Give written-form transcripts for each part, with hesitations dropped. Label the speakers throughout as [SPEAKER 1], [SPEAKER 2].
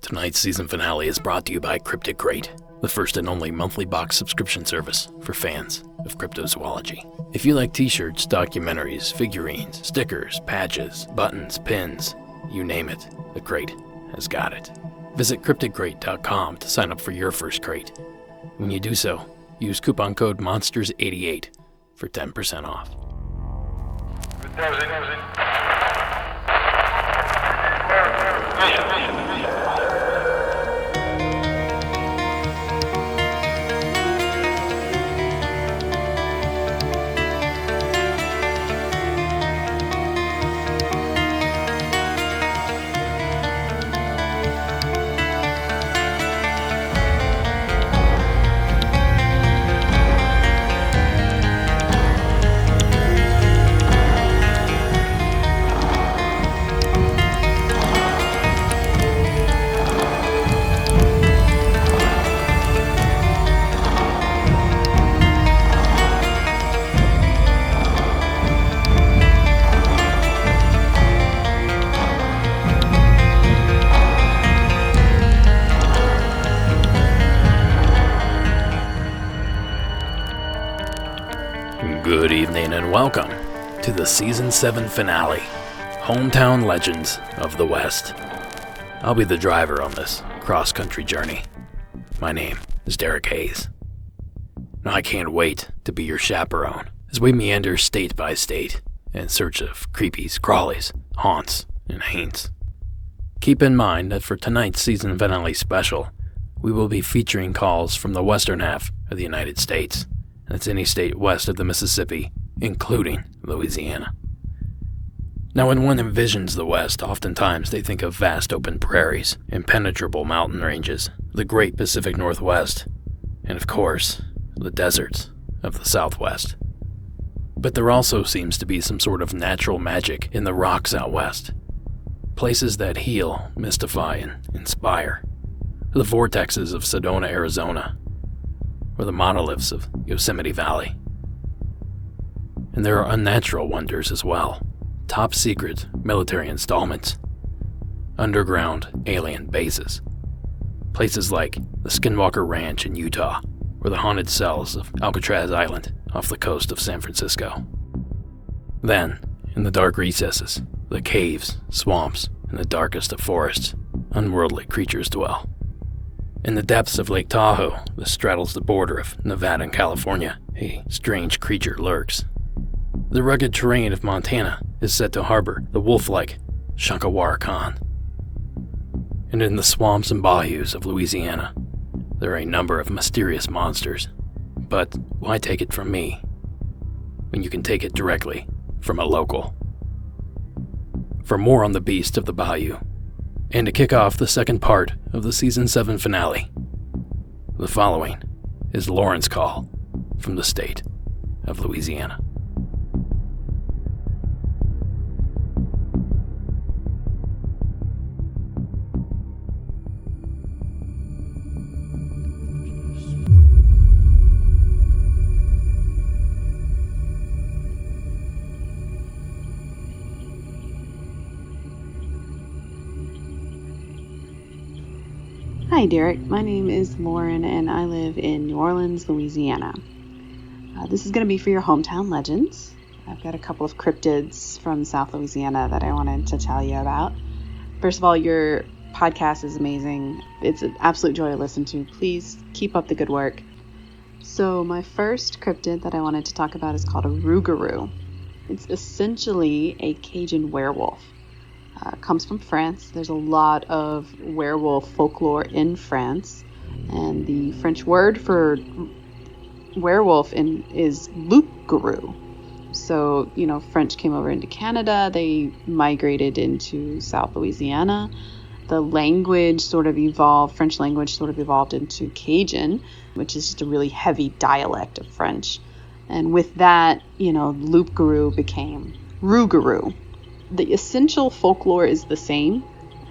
[SPEAKER 1] Tonight's season finale is brought to you by Cryptic Crate, the first and only monthly box subscription service for fans of cryptozoology. If you like t-shirts, documentaries, figurines, stickers, patches, buttons, pins, you name it, the Crate has got it. Visit crypticrate.com to sign up for your first crate. When you do so, use coupon code MONSTERS88 for 10% off. Good evening and welcome to the Season 7 finale, Hometown Legends of the West. I'll be the driver on this cross-country journey. My name is Derek Hayes. Now I can't wait to be your chaperone as we meander state by state in search of creepies, crawlies, haunts, and haints. Keep in mind that for tonight's season finale special, we will be featuring calls from the western half of the United States. That's any state west of the Mississippi, including Louisiana. Now, when one envisions the West, oftentimes they think of vast open prairies, impenetrable mountain ranges, the great Pacific Northwest, and of course, the deserts of the Southwest. But there also seems to be some sort of natural magic in the rocks out west. Places that heal, mystify, and inspire. The vortexes of Sedona, Arizona, or the monoliths of Yosemite Valley. And there are unnatural wonders as well. Top secret military installments. Underground alien bases. Places like the Skinwalker Ranch in Utah, or the haunted cells of Alcatraz Island off the coast of San Francisco. Then, in the dark recesses, the caves, swamps, and the darkest of forests, unworldly creatures dwell. In the depths of Lake Tahoe, that straddles the border of Nevada and California, a strange creature lurks. The rugged terrain of Montana is said to harbor the wolf-like Shankawara Khan. And in the swamps and bayous of Louisiana, there are a number of mysterious monsters. But why take it from me, when you can take it directly from a local? For more on the beast of the bayou, and to kick off the second part of the Season 7 finale, the following is Lauren's call from the state of Louisiana.
[SPEAKER 2] Hi Derek, my name is Lauren and I live in New Orleans, Louisiana. This is going to be for your hometown legends. I've got a couple of cryptids from South Louisiana that I wanted to tell you about. First of all, your podcast is amazing. It's an absolute joy to listen to. Please keep up the good work. So my first cryptid that I wanted to talk about is called a rougarou. It's essentially a Cajun werewolf. Comes from France. There's a lot of werewolf folklore in France, and the French word for werewolf is loup-garou. So, French came over into Canada, they migrated into South Louisiana. The language sort of evolved, French language sort of evolved into Cajun, which is just a really heavy dialect of French. And with that, loup-garou became rougarou. The essential folklore is the same.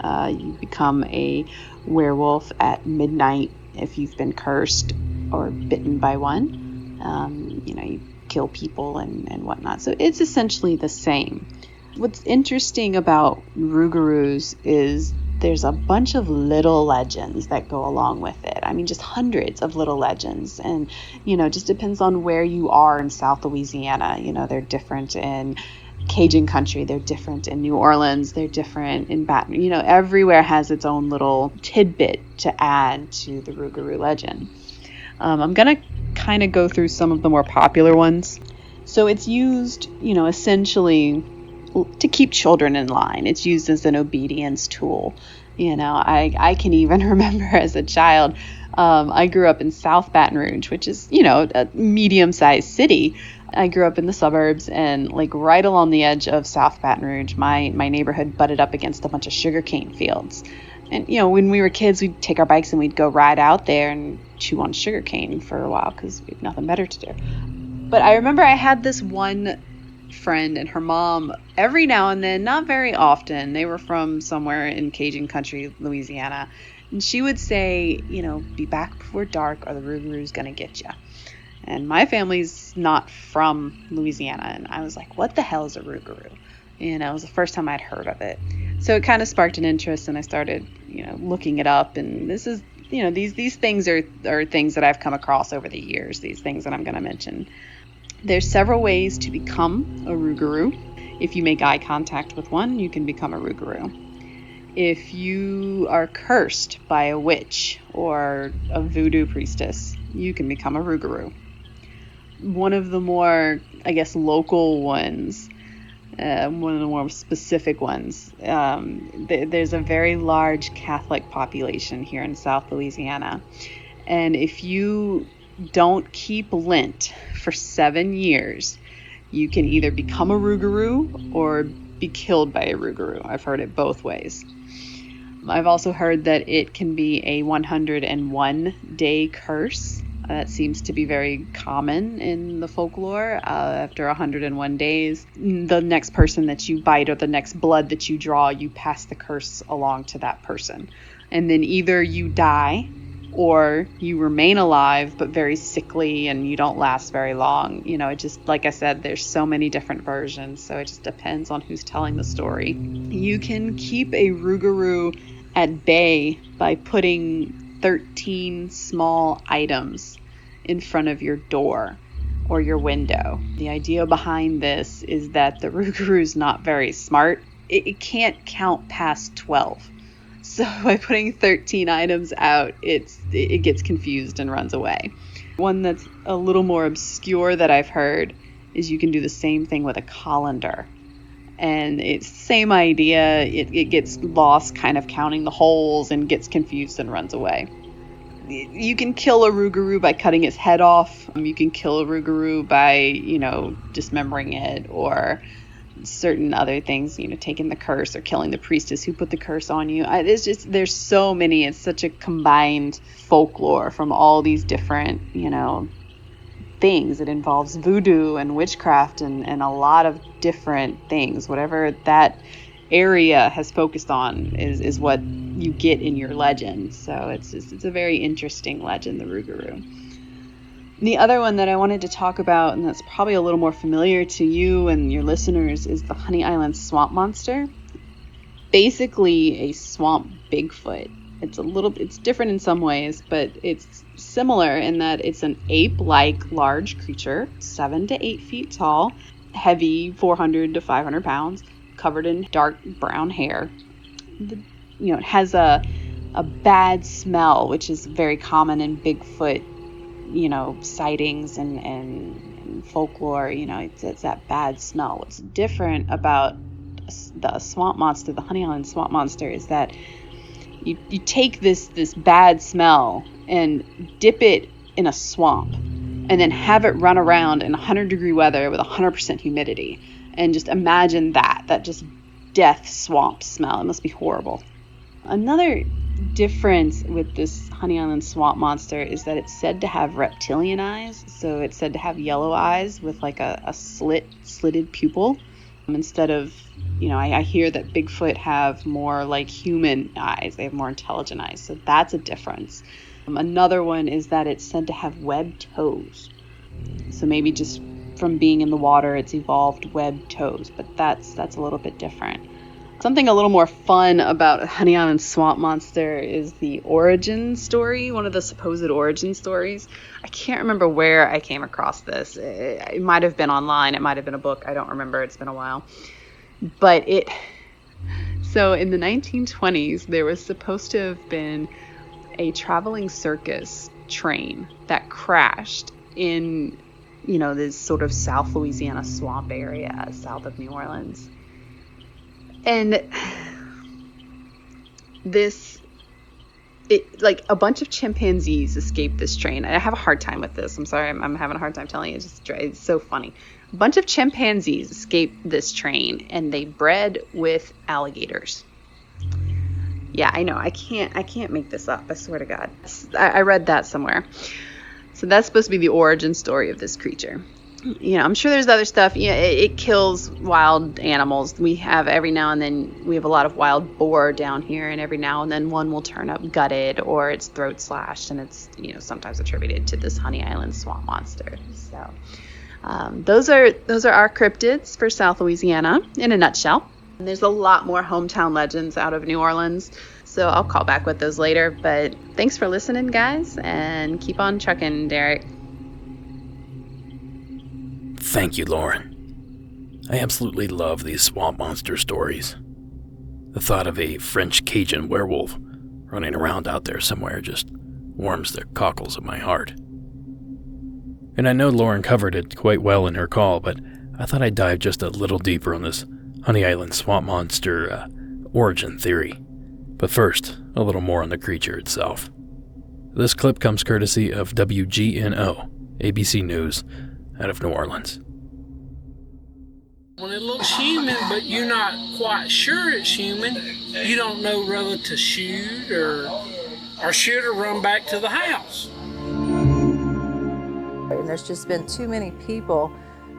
[SPEAKER 2] You become a werewolf at midnight if you've been cursed or bitten by one. You kill people and whatnot. So it's essentially the same. What's interesting about rougarous is there's a bunch of little legends that go along with it. I mean, just hundreds of little legends. And, just depends on where you are in South Louisiana. They're different in Cajun country, they're different in New Orleans, they're different in Baton. Everywhere has its own little tidbit to add to the Rougarou legend. I'm going to kind of go through some of the more popular ones. So it's used, essentially to keep children in line. It's used as an obedience tool. I can even remember as a child, I grew up in South Baton Rouge, which is, a medium-sized city. I grew up in the suburbs, and right along the edge of South Baton Rouge, my neighborhood butted up against a bunch of sugarcane fields. And, when we were kids, we'd take our bikes and we'd go ride out there and chew on sugarcane for a while because we had nothing better to do. But I remember I had this one friend and her mom every now and then, not very often. They were from somewhere in Cajun country, Louisiana. And she would say, be back before dark or the Rougarou's going to get you. And my family's not from Louisiana. And I was like, what the hell is a Rougarou? It was the first time I'd heard of it. So it kind of sparked an interest, and I started, looking it up. And this is, these things are things that I've come across over the years, these things that I'm going to mention. There's several ways to become a Rougarou. If you make eye contact with one, you can become a Rougarou. If you are cursed by a witch or a voodoo priestess, you can become a Rougarou. One of the more, local ones, one of the more specific ones, there's a very large Catholic population here in South Louisiana. And if you don't keep Lent for 7 years, you can either become a Rougarou or be killed by a Rougarou. I've heard it both ways. I've also heard that it can be a 101-day curse. That seems to be very common in the folklore. After 101 days, the next person that you bite or the next blood that you draw, you pass the curse along to that person. And then either you die or you remain alive but very sickly and you don't last very long. It just, like I said, there's so many different versions, so it just depends on who's telling the story. You can keep a Rougarou at bay by putting 13 small items in front of your door or your window. The idea behind this is that the Rougarou's not very smart. It can't count past 12. So by putting 13 items out, it gets confused and runs away. One that's a little more obscure that I've heard is you can do the same thing with a colander. And it's the same idea. It gets lost kind of counting the holes and gets confused and runs away. You can kill a Rougarou by cutting its head off. You can kill a Rougarou by, dismembering it, or certain other things, taking the curse or killing the priestess who put the curse on you. There's so many. It's such a combined folklore from all these different, things. It involves voodoo and witchcraft and a lot of different things. Whatever that area has focused on is what you get in your legend. So it's a very interesting legend, the Rougarou. The other one that I wanted to talk about, and that's probably a little more familiar to you and your listeners, is the Honey Island Swamp Monster. Basically a swamp Bigfoot. It's different in some ways, but it's similar in that it's an ape-like large creature, 7 to 8 feet tall, heavy, 400 to 500 pounds, covered in dark brown hair. It has a bad smell, which is very common in Bigfoot, sightings and folklore. It's that bad smell. What's different about the swamp monster, the Honey Island Swamp Monster, is that you take this bad smell and dip it in a swamp and then have it run around in 100-degree weather with 100% humidity. And just imagine that just death swamp smell. It must be horrible. Another difference with this Honey Island Swamp Monster is that it's said to have reptilian eyes. So it's said to have yellow eyes with like a slitted pupil. Instead of, I hear that Bigfoot have more like human eyes. They have more intelligent eyes. So that's a difference. Another one is that it's said to have webbed toes. So maybe just from being in the water, it's evolved webbed toes, but that's a little bit different. Something a little more fun about Honey Island Swamp Monster is the origin story, one of the supposed origin stories. I can't remember where I came across this. It might have been online. It might have been a book. I don't remember. It's been a while. So in the 1920s, there was supposed to have been a traveling circus train that crashed in, this sort of South Louisiana swamp area south of New Orleans. And a bunch of chimpanzees escaped this train. I have a hard time with this. I'm sorry. I'm having a hard time telling you. It's so funny. A bunch of chimpanzees escaped this train, and they bred with alligators. Yeah, I know. I can't make this up. I swear to God. I read that somewhere. So that's supposed to be the origin story of this creature. I'm sure there's other stuff. It kills wild animals. Every now and then we have a lot of wild boar down here, and every now and then one will turn up gutted or its throat slashed, and it's sometimes attributed to this Honey Island Swamp Monster. So those are our cryptids for South Louisiana in a nutshell. And there's a lot more hometown legends out of New Orleans, so I'll call back with those later. But thanks for listening, guys, and keep on trucking, Derek.
[SPEAKER 1] Thank you, Lauren. I absolutely love these swamp monster stories. The thought of a French Cajun werewolf running around out there somewhere just warms the cockles of my heart. And I know Lauren covered it quite well in her call, but I thought I'd dive just a little deeper on this Honey Island Swamp Monster origin theory. But first, a little more on the creature itself. This clip comes courtesy of WGNO, ABC News, out of New Orleans.
[SPEAKER 3] When it looks human, but you're not quite sure it's human, you don't know whether to shoot or shoot or run back to the house.
[SPEAKER 4] And there's just been too many people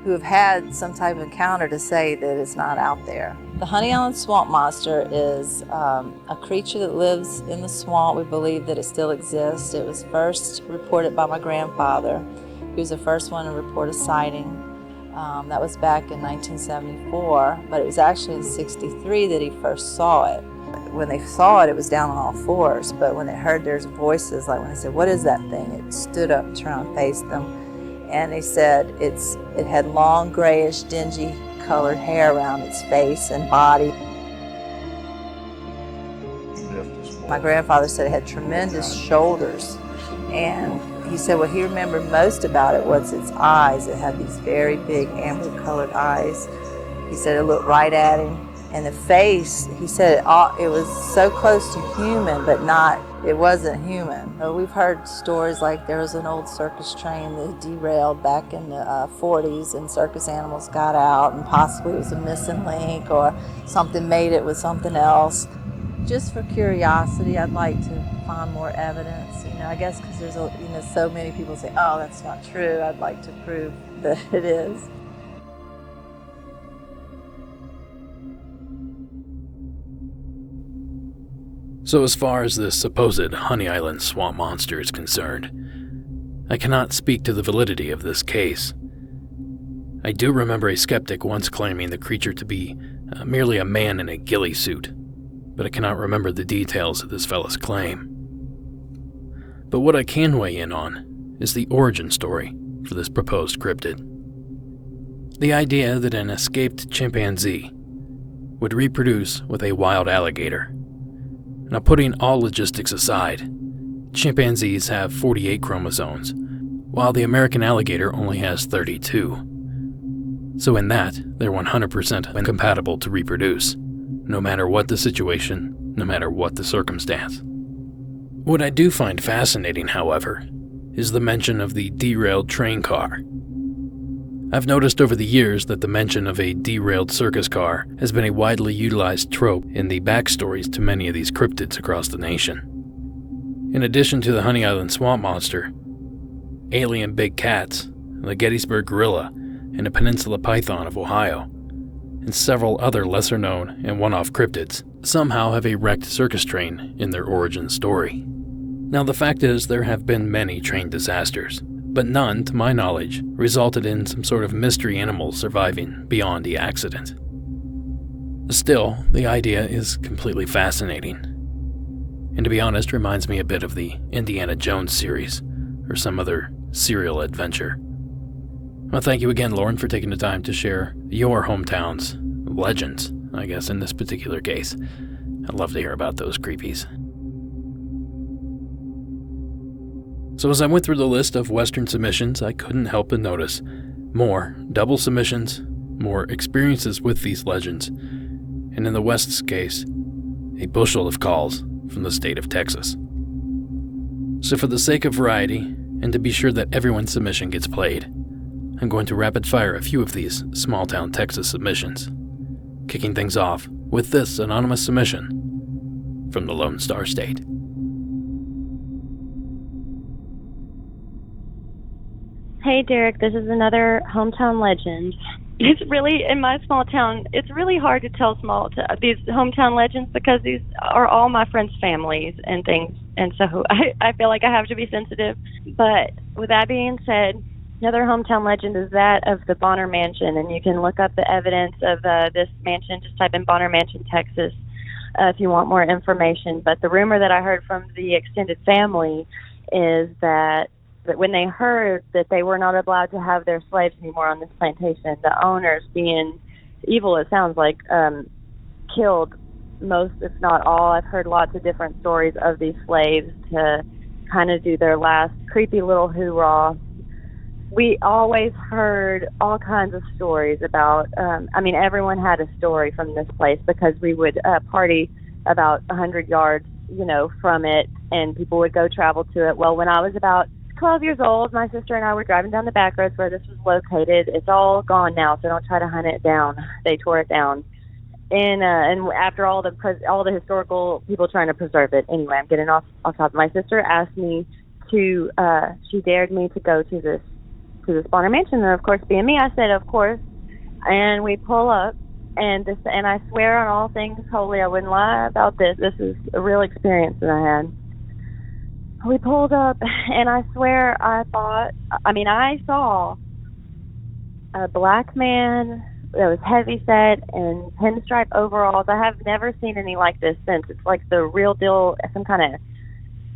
[SPEAKER 4] who have had some type of encounter to say that it's not out there. The Honey Island Swamp Monster is a creature that lives in the swamp. We believe that it still exists. It was first reported by my grandfather. He was the first one to report a sighting. That was back in 1974, but it was actually in 1963 that he first saw it. When they saw it, it was down on all fours, but when they heard their voices, like when they said, "What is that thing?" it stood up, turned and faced them, and they said it had long, grayish, dingy colored hair around its face and body. My grandfather said it had tremendous shoulders, and he said what he remembered most about it was its eyes. It had these very big amber-colored eyes. He said it looked right at him. And the face, he said it was so close to human, but it wasn't human. We've heard stories like there was an old circus train that derailed back in the 40s, and circus animals got out, and possibly it was a missing link or something made it with something else. Just for curiosity, I'd like to find more evidence. I guess because there's so many people say, "Oh, that's not true." I'd like to prove that it is.
[SPEAKER 1] So as far as this supposed Honey Island Swamp Monster is concerned, I cannot speak to the validity of this case. I do remember a skeptic once claiming the creature to be merely a man in a ghillie suit, but I cannot remember the details of this fella's claim. But what I can weigh in on is the origin story for this proposed cryptid. The idea that an escaped chimpanzee would reproduce with a wild alligator. Now, putting all logistics aside, chimpanzees have 48 chromosomes, while the American alligator only has 32. So in that, they're 100% incompatible to reproduce, no matter what the situation, no matter what the circumstance. What I do find fascinating, however, is the mention of the derailed train car. I've noticed over the years that the mention of a derailed circus car has been a widely utilized trope in the backstories to many of these cryptids across the nation. In addition to the Honey Island Swamp Monster, alien big cats, the Gettysburg Gorilla, and the Peninsula Python of Ohio, and several other lesser-known and one-off cryptids somehow have a wrecked circus train in their origin story. Now, the fact is there have been many train disasters, but none, to my knowledge, resulted in some sort of mystery animal surviving beyond the accident. Still, the idea is completely fascinating. And to be honest, reminds me a bit of the Indiana Jones series, or some other serial adventure. Well, thank you again, Lauren, for taking the time to share your hometown's legends, I guess, in this particular case. I'd love to hear about those creepies. So as I went through the list of Western submissions, I couldn't help but notice more double submissions, more experiences with these legends, and in the West's case, a bushel of calls from the state of Texas. So for the sake of variety, and to be sure that everyone's submission gets played, I'm going to rapid fire a few of these small-town Texas submissions, kicking things off with this anonymous submission from the Lone Star State.
[SPEAKER 5] Hey Derek, this is another hometown legend. It's really, in my small town, it's really hard to tell these hometown legends because these are all my friends' families and things, and so I feel like I have to be sensitive. But with that being said, another hometown legend is that of the Bonner Mansion, and you can look up the evidence of this mansion. Just type in Bonner Mansion, Texas, if you want more information. But the rumor that I heard from the extended family is that when they heard that they were not allowed to have their slaves anymore on this plantation, the owners, being evil it sounds like, killed most, if not all. I've heard lots of different stories of these slaves to kind of do their last creepy little hoorah. We always heard all kinds of stories about, everyone had a story from this place because we would party about 100 yards, from it, and people would go travel to it. Well, when I was about 12 years old, my sister and I were driving down the back roads where this was located. It's all gone now, so don't try to hunt it down. They tore it down. And after all the historical people trying to preserve it. Anyway, I'm getting off topic. My sister asked me to, she dared me to go to this Bonner Mansion, and of course, being me, I said, of course. And we pull up, and I swear on all things holy, I wouldn't lie about this. This is a real experience that I had. We pulled up, and I swear I saw a black man that was heavy set and pinstripe overalls. I have never seen any like this since. It's like the real deal, some kind of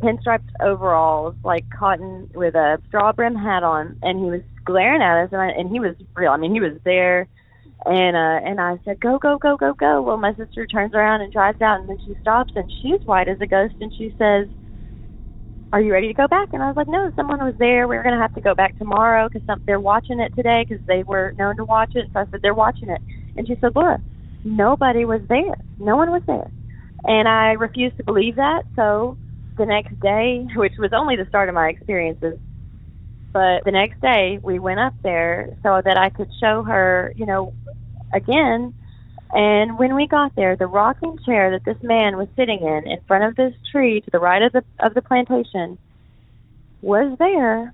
[SPEAKER 5] pinstriped overalls, like cotton, with a straw brim hat on, and he was glaring at us, and he was real. He was there, and I said, go, go, go, go, go. Well, my sister turns around and drives out, and then she stops, and she's white as a ghost, and she says, are you ready to go back? And I was like, no, someone was there. We were going to have to go back tomorrow because they're watching it today because they were known to watch it. So I said, they're watching it. And she said, Laura, nobody was there. No one was there. And I refused to believe that. So the next day, which was only the start of my experiences, but the next day we went up there so that I could show her, again. And when we got there, the rocking chair that this man was sitting in front of this tree to the right of the plantation was there.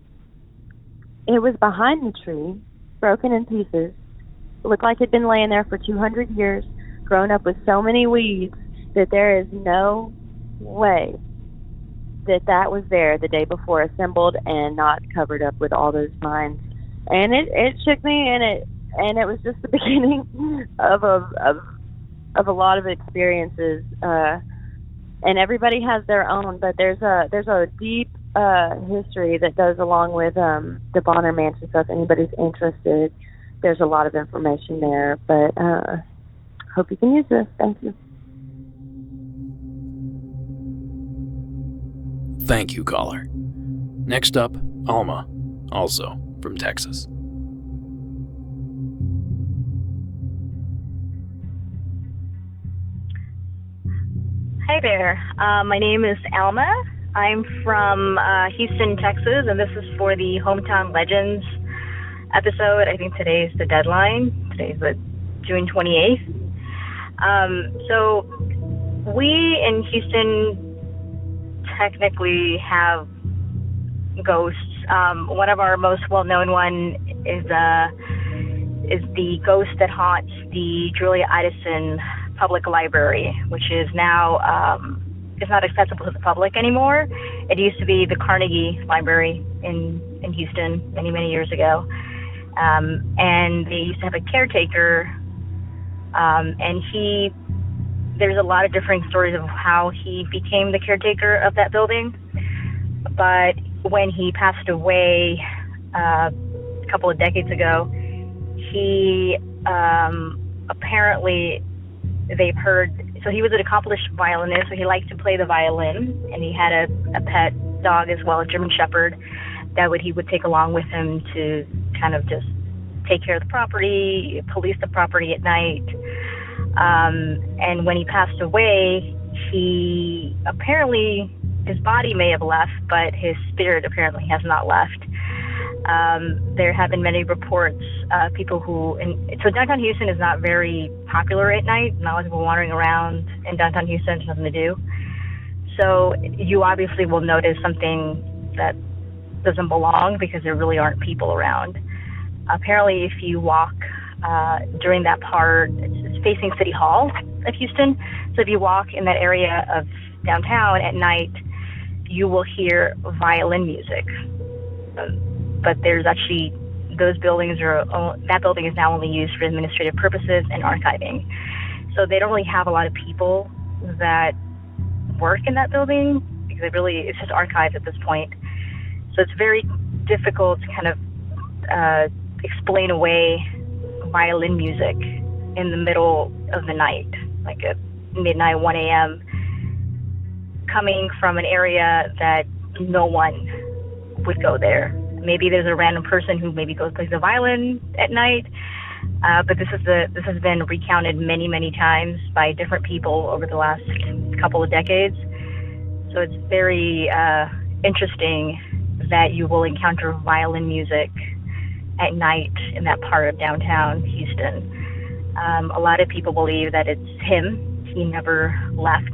[SPEAKER 5] It was behind the tree, broken in pieces. It looked like it had been laying there for 200 years, grown up with so many weeds that there is no way that was there the day before, assembled and not covered up with all those vines. And it shook me, and it was just the beginning of a lot of experiences. And everybody has their own, but there's a deep history that goes along with the Bonner Mansion. So if anybody's interested, there's a lot of information there. But hope you can use this. Thank you.
[SPEAKER 1] Thank you, caller. Next up, Alma, also from Texas.
[SPEAKER 6] Hi there. My name is Alma. I'm from Houston, Texas, and this is for the Hometown Legends episode. I think today's the deadline. Today's June 28th. So we in Houston technically have ghosts. One of our most well-known one is the ghost that haunts the Julia Idison Public Library, which is now is not accessible to the public anymore. It used to be the Carnegie Library in Houston many years ago, and they used to have a caretaker And there's a lot of different stories of how he became the caretaker of that building. But when he passed away a couple of decades ago, he apparently, they've heard, so he was an accomplished violinist, so he liked to play the violin, and he had a pet dog as well, a German Shepherd, that he would take along with him to kind of just take care of the property, police the property at night. And when he passed away, his body may have left, but his spirit apparently has not left. There have been many reports, so downtown Houston is not very popular at night. Not a lot of people wandering around in downtown Houston, there's nothing to do. So you obviously will notice something that doesn't belong because there really aren't people around. Apparently, if you walk during that part, it's facing City Hall of Houston. So if you walk in that area of downtown at night, you will hear violin music. But there's actually, that building is now only used for administrative purposes and archiving. So they don't really have a lot of people that work in that building because it's just archived at this point. So it's very difficult to kind of explain away violin music in the middle of the night, like at midnight, 1 a.m., coming from an area that no one would go there. Maybe there's a random person who maybe plays the violin at night, but this has been recounted many, many times by different people over the last couple of decades. So it's very interesting that you will encounter violin music at night in that part of downtown Houston. A lot of people believe that it's him. He never left.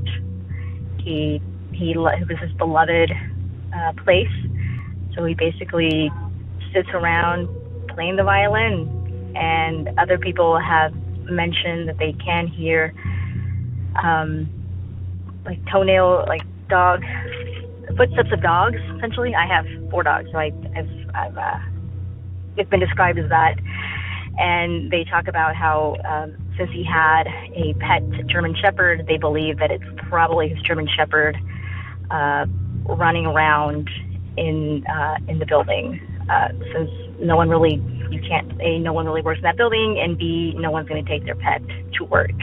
[SPEAKER 6] It was his beloved place. So he basically sits around playing the violin, and other people have mentioned that they can hear footsteps of dogs. Essentially, I have 4 dogs, so it's been described as that. And they talk about how since he had a pet German Shepherd, they believe that it's probably his German Shepherd running around in the building, since no one really works in that building, and B, no one's going to take their pet to work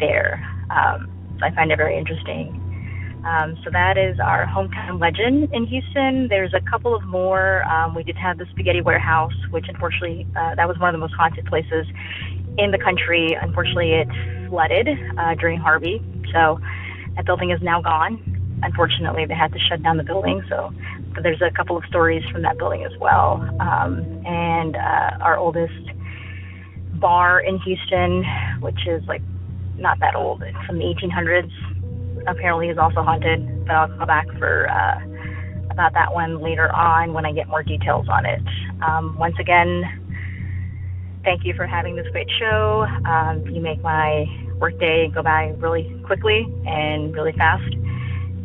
[SPEAKER 6] there. So I find it very interesting. So that is our hometown legend in Houston. There's a couple of more. We did have the Spaghetti Warehouse, which unfortunately, that was one of the most haunted places in the country. Unfortunately, it flooded during Harvey. So that building is now gone. Unfortunately, they had to shut down the building. But there's a couple of stories from that building as well. And our oldest bar in Houston, which is not that old, it's from the 1800s, apparently is also haunted. But I'll go back for about that one later on when I get more details on it. Once again, thank you for having this great show. You make my workday go by really quickly and really fast.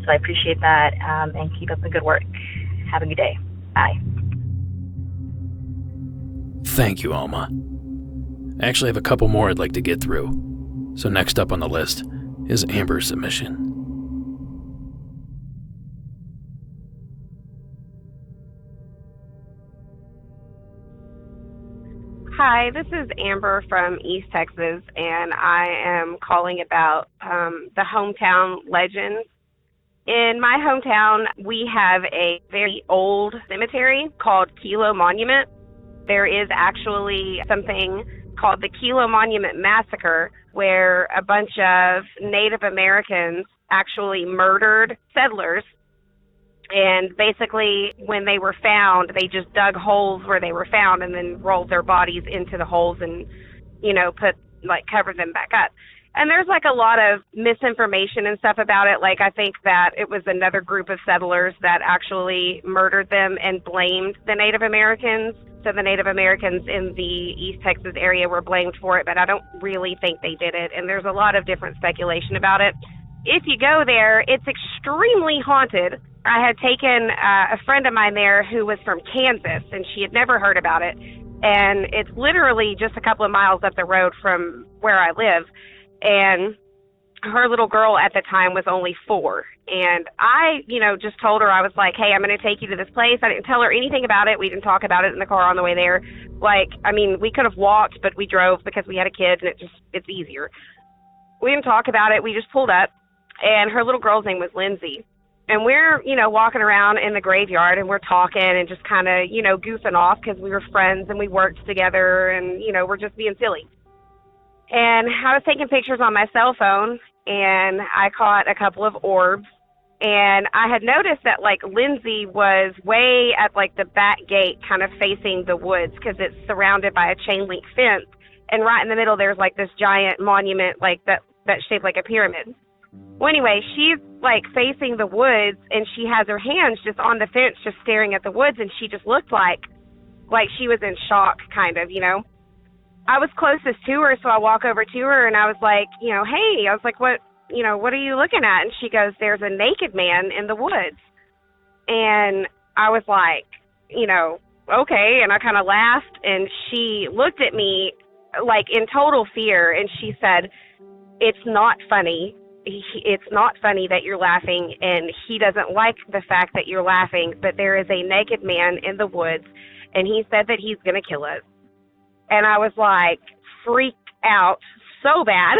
[SPEAKER 6] So I appreciate that, and keep up the good work. Have a good day. Bye.
[SPEAKER 1] Thank you, Alma. I actually have a couple more I'd like to get through. So next up on the list is Amber's submission.
[SPEAKER 7] Hi, this is Amber from East Texas, and I am calling about the hometown legends. In my hometown, we have a very old cemetery called Kilo Monument. There is actually something called the Kilo Monument Massacre, where a bunch of Native Americans actually murdered settlers. And basically, when they were found, they just dug holes where they were found and then rolled their bodies into the holes and, covered them back up. And there's a lot of misinformation and stuff about it. I think that it was another group of settlers that actually murdered them and blamed the Native Americans. So the Native Americans in the East Texas area were blamed for it, but I don't really think they did it. And there's a lot of different speculation about it. If you go there, it's extremely haunted. I had taken a friend of mine there who was from Kansas, and she had never heard about it. and it's literally just a couple of miles up the road from where I live. And her little girl at the time was only 4. And I, just told her, I was like, hey, I'm going to take you to this place. I didn't tell her anything about it. We didn't talk about it in the car on the way there. We could have walked, but we drove because we had a kid, and it's easier. We didn't talk about it. We just pulled up, and her little girl's name was Lindsay. And we're, walking around in the graveyard, and we're talking and just kind of, goofing off because we were friends and we worked together, and, we're just being silly. And I was taking pictures on my cell phone, and I caught a couple of orbs. And I had noticed that, Lindsay was way at, the back gate, kind of facing the woods, because it's surrounded by a chain-link fence. And right in the middle, there's, this giant monument, that's shaped like a pyramid. Well, anyway, she's, facing the woods, and she has her hands just on the fence, just staring at the woods, and she just looked like she was in shock, kind of, I was closest to her, so I walk over to her, and I was like, hey, I was like, what are you looking at? And she goes, there's a naked man in the woods. And I was like, okay. And I kind of laughed, and she looked at me in total fear, and she said, it's not funny. It's not funny that you're laughing, and he doesn't like the fact that you're laughing, but there is a naked man in the woods, and he said that he's going to kill us. And I was freaked out so bad.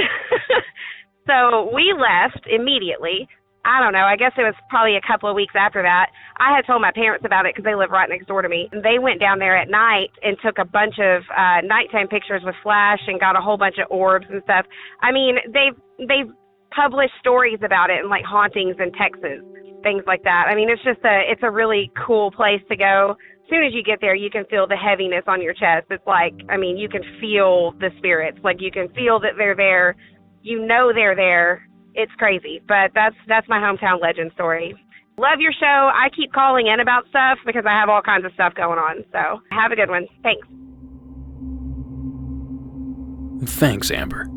[SPEAKER 7] So we left immediately. I don't know. I guess it was probably a couple of weeks after that. I had told my parents about it because they live right next door to me. And they went down there at night and took a bunch of nighttime pictures with flash and got a whole bunch of orbs and stuff. I mean, they've published stories about it and hauntings in Texas, things like that. I mean, it's a really cool place to go. As soon as you get there, you can feel the heaviness on your chest. It's you can feel the spirits. You can feel that they're there. They're there. It's crazy. But that's my hometown legend story. Love your show. I keep calling in about stuff because I have all kinds of stuff going on. So have a good one. Thanks.
[SPEAKER 1] Thanks, Amber.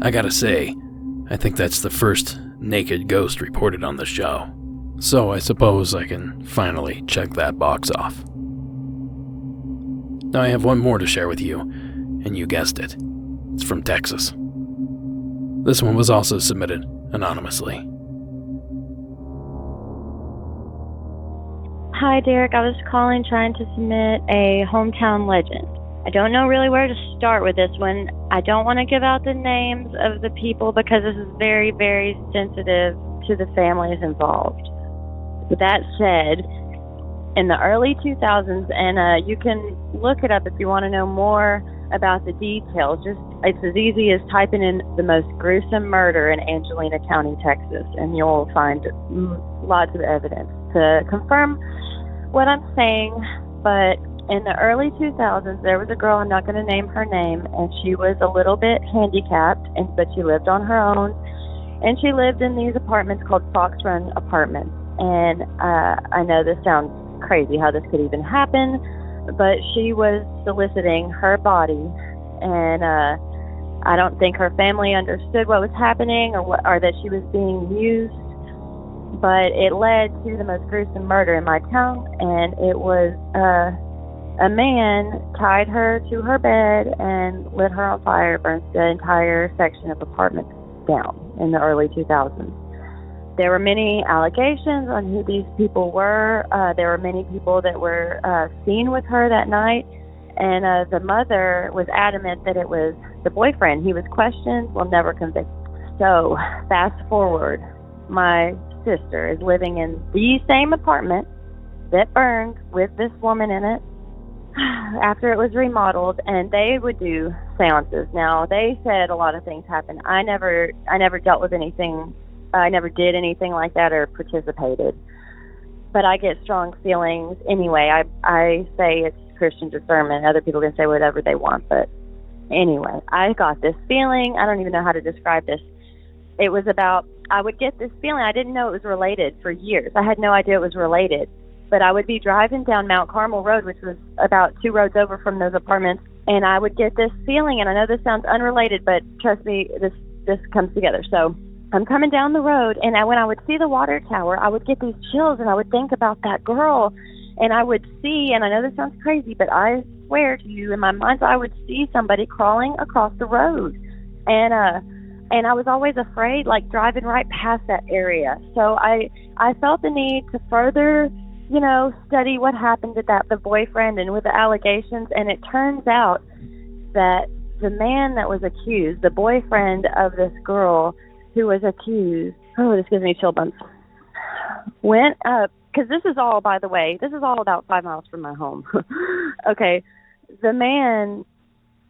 [SPEAKER 1] I gotta say, I think that's the first naked ghost reported on the show. So I suppose I can finally check that box off. Now I have one more to share with you, and you guessed it. It's from Texas. This one was also submitted anonymously.
[SPEAKER 5] Hi, Derek. I was calling trying to submit a hometown legend. I don't know really where to start with this one. I don't want to give out the names of the people because this is very, very sensitive to the families involved. With that said, in the early 2000s, and you can look it up if you want to know more about the details, it's as easy as typing in the most gruesome murder in Angelina County, Texas, and you'll find lots of evidence to confirm what I'm saying. But in the early 2000s, there was a girl, I'm not going to name her name, and she was a little bit handicapped, but she lived on her own, and she lived in these apartments called Fox Run Apartments. And I know this sounds crazy how this could even happen, but she was soliciting her body, and I don't think her family understood what was happening or that she was being used, but it led to the most gruesome murder in my town, and it was a man tied her to her bed and lit her on fire, burnt the entire section of apartments down in the early 2000s. There were many allegations on who these people were. There were many people that were seen with her that night, and the mother was adamant that it was the boyfriend. He was questioned, well, never convicted. So fast forward, my sister is living in the same apartment that burned with this woman in it after it was remodeled, and they would do seances. Now, they said a lot of things happened. I never dealt with anything. I never did anything like that or participated. But I get strong feelings anyway. I say it's Christian discernment. Other people can say whatever they want. But anyway, I got this feeling. I don't even know how to describe this. It was about, I would get this feeling. I didn't know it was related for years. I had no idea it was related. But I would be driving down Mount Carmel Road, which was about 2 roads over from those apartments, and I would get this feeling, and I know this sounds unrelated, but trust me, this comes together. So I'm coming down the road, and when I would see the water tower, I would get these chills, and I would think about that girl And I would see, and I know this sounds crazy, but I swear to you, in my mind's eye, I would see somebody crawling across the road. And I was always afraid, like driving right past that area. So I felt the need to further, study what happened to the boyfriend and with the allegations. And it turns out that the man that was accused, the boyfriend of this girl who was accused, oh, this gives me chill bumps, went up, because this is all, by the way, this is all about 5 miles from my home. Okay, the man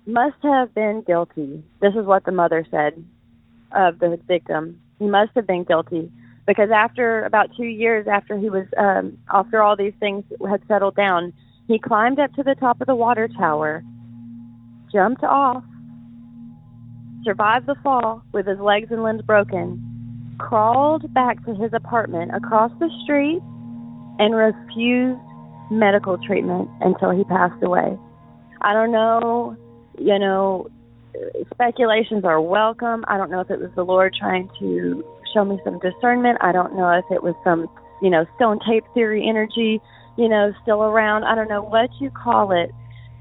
[SPEAKER 5] must have been guilty. This is what the mother said of the victim. He must have been guilty, because after about 2 years after he was, after all these things had settled down, he climbed up to the top of the water tower, jumped off, survived the fall with his legs and limbs broken, crawled back to his apartment across the street, and refused medical treatment until he passed away. I don't know, speculations are welcome. I don't know if it was the Lord trying to show me some discernment. I don't know if it was some, stone tape theory energy, still around. I don't know what you call it.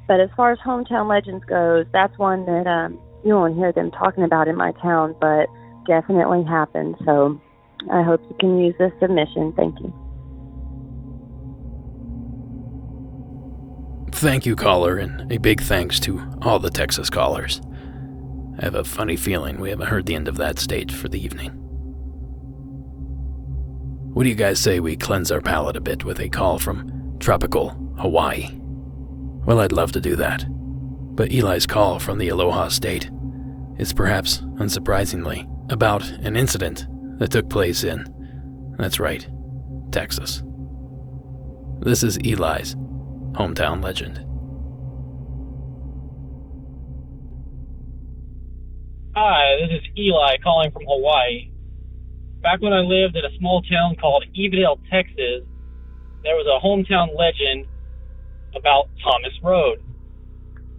[SPEAKER 5] But as far as hometown legends goes, that's one that you won't hear them talking about in my town, but definitely happened. So I hope you can use this submission. Thank you.
[SPEAKER 1] Thank you, caller, and a big thanks to all the Texas callers. I have a funny feeling we haven't heard the end of that state for the evening. What do you guys say we cleanse our palate a bit with a call from tropical Hawaii? Well, I'd love to do that. But Eli's call from the Aloha State is perhaps, unsurprisingly, about an incident that took place in, that's right, Texas. This is Eli's hometown legend.
[SPEAKER 8] Hi, this is Eli calling from Hawaii. Back when I lived in a small town called Evadale, Texas, there was a hometown legend about Thomas Road.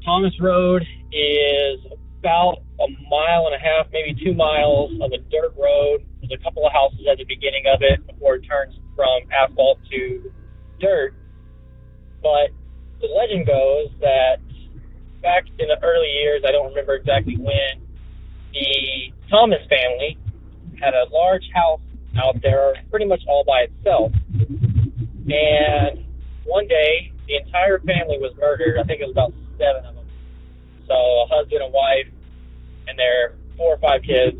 [SPEAKER 8] Thomas Road is about 1.5 miles, maybe 2 miles of a dirt road. There's a couple of houses at the beginning of it before it turns from asphalt to dirt. But the legend goes that back in the early years, I don't remember exactly when, the Thomas family had a large house out there pretty much all by itself. And one day, the entire family was murdered. I think it was about 7 of them. So a husband, a wife, and their 4 or 5 kids.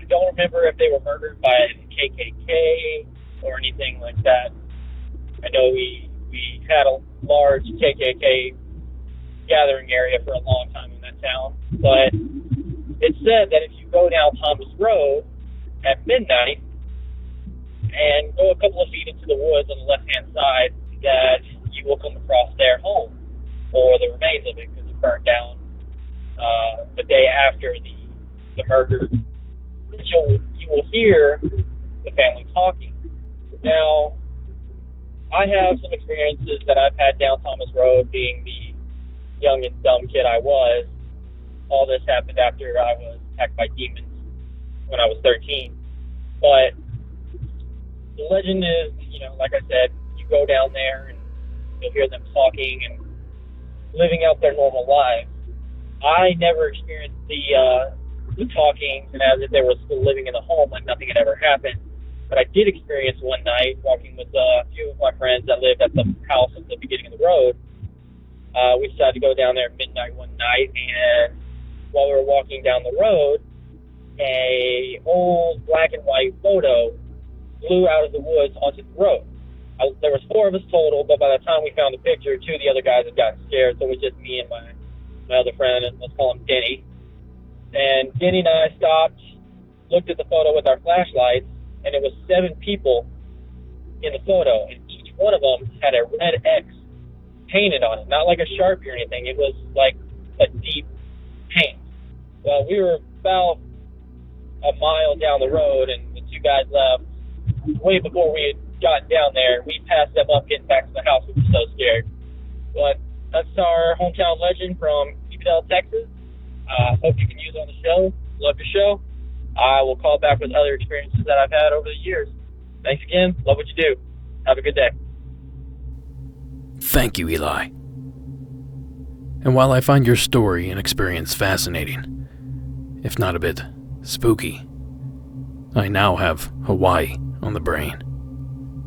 [SPEAKER 8] I don't remember if they were murdered by the KKK or anything like that. I know we had a large KKK gathering area for a long time in that town. But it's said that if you go down Thomas Road at midnight and go a couple of feet into the woods on the left-hand side, that you will come across their home or the remains of it, because it burned down the day after the murder. You will hear the family talking. Now, I have some experiences that I've had down Thomas Road, being the young and dumb kid I was. All this happened after I was attacked by demons when I was 13. But the legend is, like I said, you go down there and you'll hear them talking and living out their normal lives. I never experienced the talking and as if they were still living in the home like nothing had ever happened. But I did experience one night walking with a few of my friends that lived at the house at the beginning of the road. We decided to go down there at midnight one night, and while we were walking down the road, a old black and white photo flew out of the woods onto the road. There was 4 of us total, but by the time we found the picture, 2 of the other guys had gotten scared, so it was just me and my other friend, and let's call him Denny. And Denny and I stopped, looked at the photo with our flashlights, and it was 7 people in the photo, and each one of them had a red X painted on it, not like a Sharpie or anything. It was like a deep paint. Well, we were about a mile down the road, and the 2 guys left way before we had gotten down there. We passed them up getting back to the house. We were so scared. But that's our hometown legend from Evadale, Texas. Hope you can use it on the show. Love your show. I will call back with other experiences that I've had over the years. Thanks again. Love what you do. Have a good day.
[SPEAKER 1] Thank you, Eli. And while I find your story and experience fascinating, if not a bit spooky, I now have Hawaii on the brain.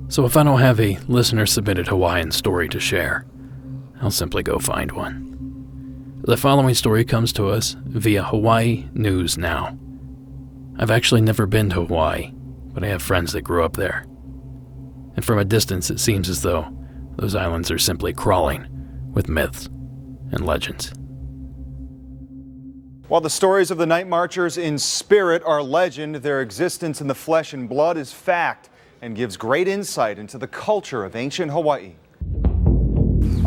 [SPEAKER 1] So if I don't have a listener-submitted Hawaiian story to share, I'll simply go find one. The following story comes to us via Hawaii News Now. I've actually never been to Hawaii, but I have friends that grew up there. And from a distance, it seems as though those islands are simply crawling with myths and legends.
[SPEAKER 9] While the stories of the Night Marchers in spirit are legend, their existence in the flesh and blood is fact and gives great insight into the culture of ancient Hawaii.
[SPEAKER 10] In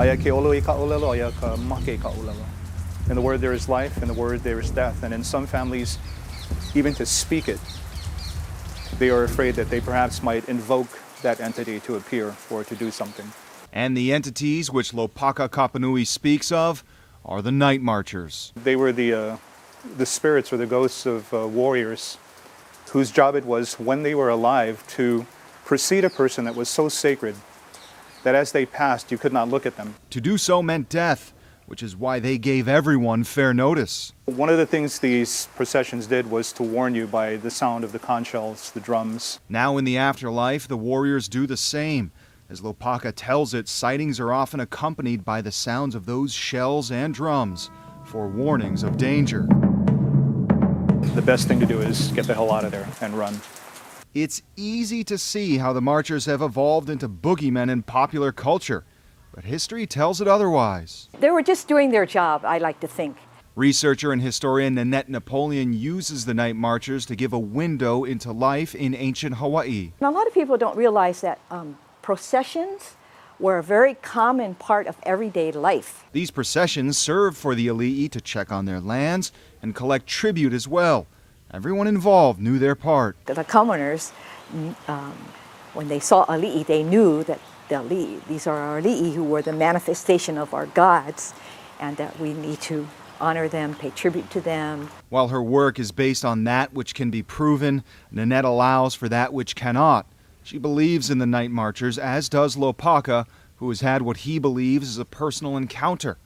[SPEAKER 10] the word there is life, in the word there is death, and in some families, even to speak it, they are afraid that they perhaps might invoke that entity to appear or to do something.
[SPEAKER 9] And the entities which Lopaka Kapanui speaks of are the Night Marchers.
[SPEAKER 10] They were the spirits or the ghosts of warriors whose job it was, when they were alive, to precede a person that was so sacred that as they passed, you could not look at them.
[SPEAKER 9] To do so meant death, which is why they gave everyone fair notice.
[SPEAKER 10] One of the things these processions did was to warn you by the sound of the conch shells, the drums.
[SPEAKER 9] Now in the afterlife, the warriors do the same. As Lopaka tells it, sightings are often accompanied by the sounds of those shells and drums for warnings of danger.
[SPEAKER 10] The best thing to do is get the hell out of there and run.
[SPEAKER 9] It's easy to see how the Marchers have evolved into boogeymen in popular culture, but history tells it otherwise.
[SPEAKER 11] They were just doing their job, I like to think.
[SPEAKER 9] Researcher and historian Nanette Napoleon uses the Night Marchers to give a window into life in ancient Hawaii.
[SPEAKER 11] And a lot of people don't realize that processions were a very common part of everyday life.
[SPEAKER 9] These processions served for the Ali'i to check on their lands and collect tribute as well. Everyone involved knew their part.
[SPEAKER 11] The commoners, when they saw Ali'i, they knew that the Ali'i, these are our Ali'i who were the manifestation of our gods, and that we need to honor them, pay tribute to them.
[SPEAKER 9] While her work is based on that which can be proven, Nanette allows for that which cannot. She believes in the Night Marchers, as does Lopaka, who has had what he believes is a personal encounter.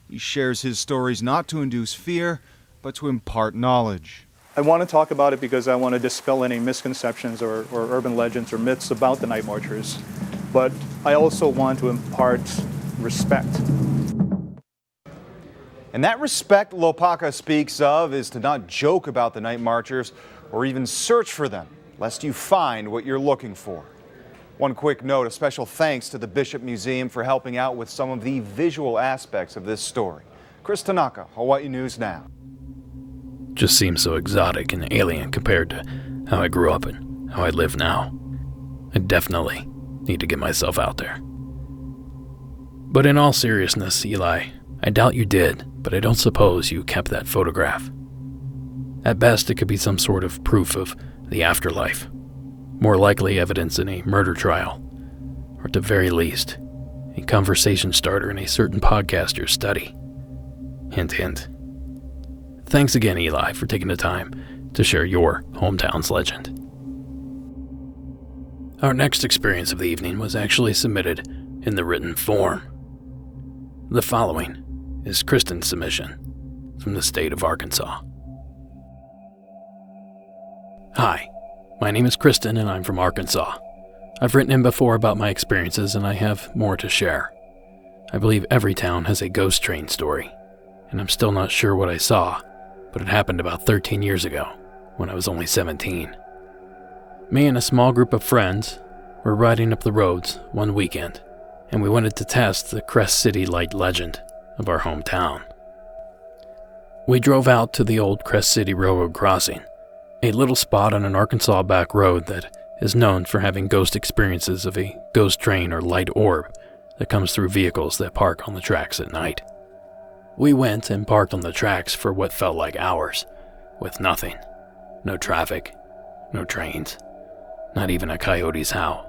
[SPEAKER 9] He shares his stories not to induce fear, but to impart knowledge.
[SPEAKER 10] I want to talk about it because I want to dispel any misconceptions or urban legends or myths about the Night Marchers. But I also want to impart respect.
[SPEAKER 9] And that respect Lopaka speaks of is to not joke about the Night Marchers or even search for them, lest you find what you're looking for. One quick note, a special thanks to the Bishop Museum for helping out with some of the visual aspects of this story. Chris Tanaka, Hawaii News Now.
[SPEAKER 1] Just seems so exotic and alien compared to how I grew up and how I live now. I definitely need to get myself out there. But in all seriousness, Eli, I doubt you did, but I don't suppose you kept that photograph. At best, it could be some sort of proof of the afterlife. More likely evidence in a murder trial, or at the very least, a conversation starter in a certain podcaster's study. Hint, hint. Thanks again, Eli, for taking the time to share your hometown's legend. Our next experience of the evening was actually submitted in the written form. The following is Kristen's submission from the state of Arkansas. Hi, my name is Kristen and I'm from Arkansas. I've written in before about my experiences and I have more to share. I believe every town has a ghost train story, and I'm still not sure what I saw, but it happened about 13 years ago, when I was only 17. Me and a small group of friends were riding up the roads one weekend, and we wanted to test the Crest City Light legend of our hometown. We drove out to the old Crest City Railroad crossing, a little spot on an Arkansas back road that is known for having ghost experiences of a ghost train or light orb that comes through vehicles that park on the tracks at night. We went and parked on the tracks for what felt like hours, with nothing. No traffic, no trains, not even a coyote's howl.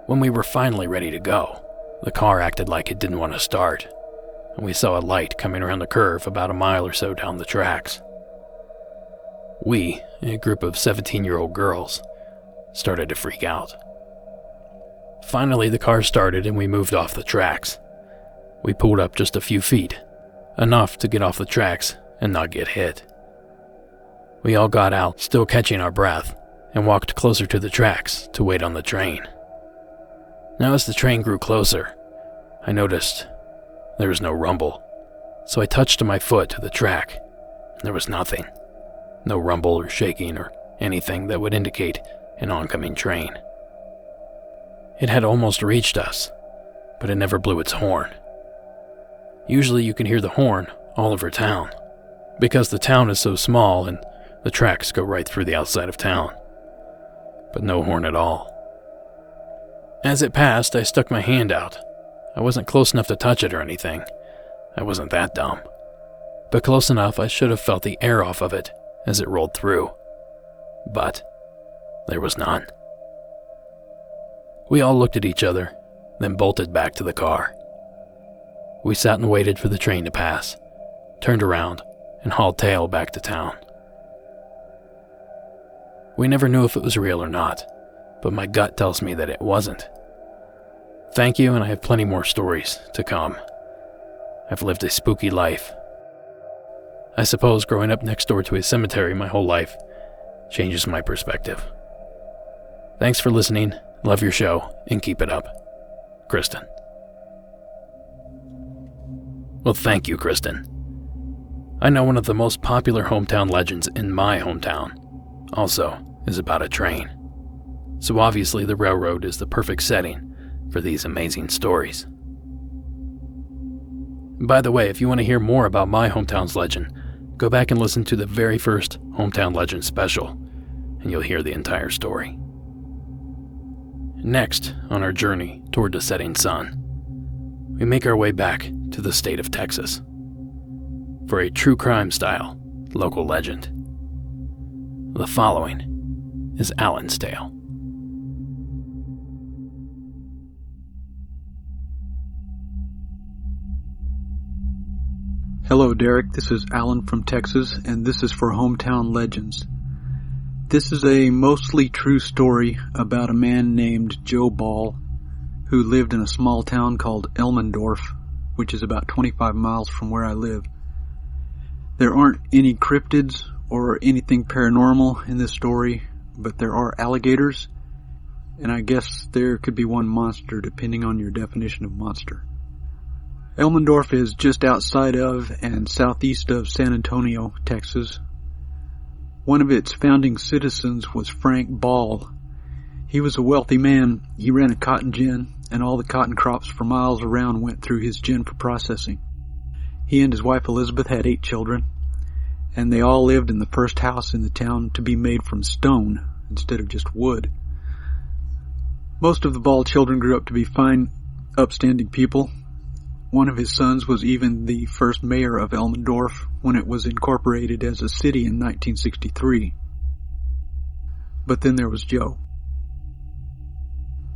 [SPEAKER 1] When we were finally ready to go, the car acted like it didn't want to start, and we saw a light coming around the curve about a mile or so down the tracks. We, a group of 17-year-old girls, started to freak out. Finally, the car started and we moved off the tracks. We pulled up just a few feet, enough to get off the tracks and not get hit. We all got out, still catching our breath, and walked closer to the tracks to wait on the train. Now as the train grew closer, I noticed there was no rumble, so I touched my foot to the track, and there was nothing. No rumble or shaking or anything that would indicate an oncoming train. It had almost reached us, but it never blew its horn. Usually you can hear the horn all over town, because the town is so small and the tracks go right through the outside of town. But no horn at all. As it passed, I stuck my hand out. I wasn't close enough to touch it or anything. I wasn't that dumb. But close enough I should have felt the air off of it as it rolled through. But there was none. We all looked at each other, then bolted back to the car. We sat and waited for the train to pass, turned around, and hauled tail back to town. We never knew if it was real or not, but my gut tells me that it wasn't. Thank you, and I have plenty more stories to come. I've lived a spooky life. I suppose growing up next door to a cemetery my whole life changes my perspective. Thanks for listening, love your show, and keep it up. Kristen. Well, thank you, Kristen. I know one of the most popular hometown legends in my hometown also is about a train. So obviously the railroad is the perfect setting for these amazing stories. By the way, if you want to hear more about my hometown's legend, go back and listen to the very first Hometown Legend special, and you'll hear the entire story. Next, on our journey toward the setting sun, we make our way back to the state of Texas for a true crime-style local legend. The following is Alan's tale.
[SPEAKER 12] Hello, Derek. This is Alan from Texas, and this is for Hometown Legends. This is a mostly true story about a man named Joe Ball who lived in a small town called Elmendorf, which is about 25 miles from where I live. There aren't any cryptids or anything paranormal in this story, but there are alligators, and I guess there could be one monster depending on your definition of monster. Elmendorf is just outside of and southeast of San Antonio, Texas. One of its founding citizens was Frank Ball. He was a wealthy man. He ran a cotton gin, and all the cotton crops for miles around went through his gin for processing. He and his wife Elizabeth had 8 children, and they all lived in the first house in the town to be made from stone instead of just wood. Most of the Ball children grew up to be fine, upstanding people. One of his sons was even the first mayor of Elmendorf when it was incorporated as a city in 1963. But then there was Joe.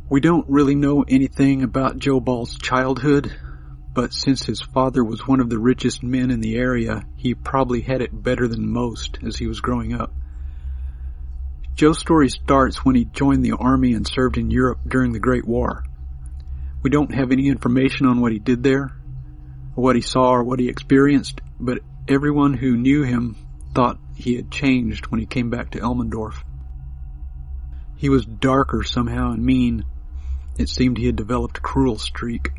[SPEAKER 12] We don't really know anything about Joe Ball's childhood, but since his father was one of the richest men in the area, he probably had it better than most as he was growing up. Joe's story starts when he joined the army and served in Europe during the Great War. We don't have any information on what he did there, or what he saw, or what he experienced, but everyone who knew him thought he had changed when he came back to Elmendorf. He was darker somehow and mean. It seemed he had developed a cruel streak.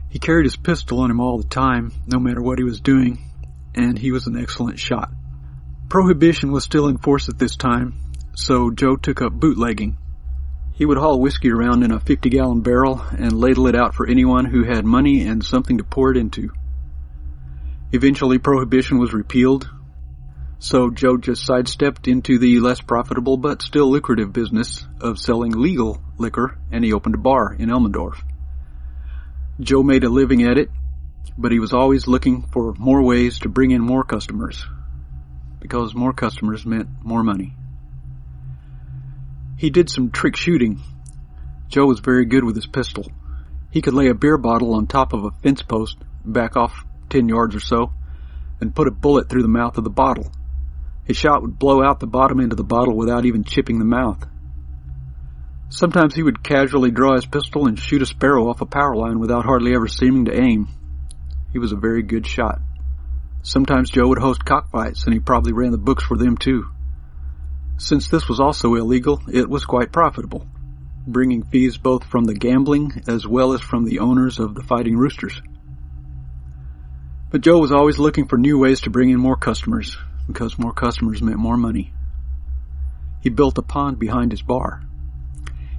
[SPEAKER 12] He carried his pistol on him all the time, no matter what he was doing, and he was an excellent shot. Prohibition was still in force at this time, so Joe took up bootlegging. He would haul whiskey around in a 50-gallon barrel and ladle it out for anyone who had money and something to pour it into. Eventually, Prohibition was repealed, so Joe just sidestepped into the less profitable but still lucrative business of selling legal liquor, and he opened a bar in Elmendorf. Joe made a living at it, but he was always looking for more ways to bring in more customers, because more customers meant more money. He did some trick shooting. Joe was very good with his pistol. He could lay a beer bottle on top of a fence post, back off 10 yards or so, and put a bullet through the mouth of the bottle. His shot would blow out the bottom end of the bottle without even chipping the mouth. Sometimes he would casually draw his pistol and shoot a sparrow off a power line without hardly ever seeming to aim. He was a very good shot. Sometimes Joe would host cockfights, and he probably ran the books for them too. Since this was also illegal, it was quite profitable, bringing fees both from the gambling as well as from the owners of the Fighting Roosters. But Joe was always looking for new ways to bring in more customers, because more customers meant more money. He built a pond behind his bar.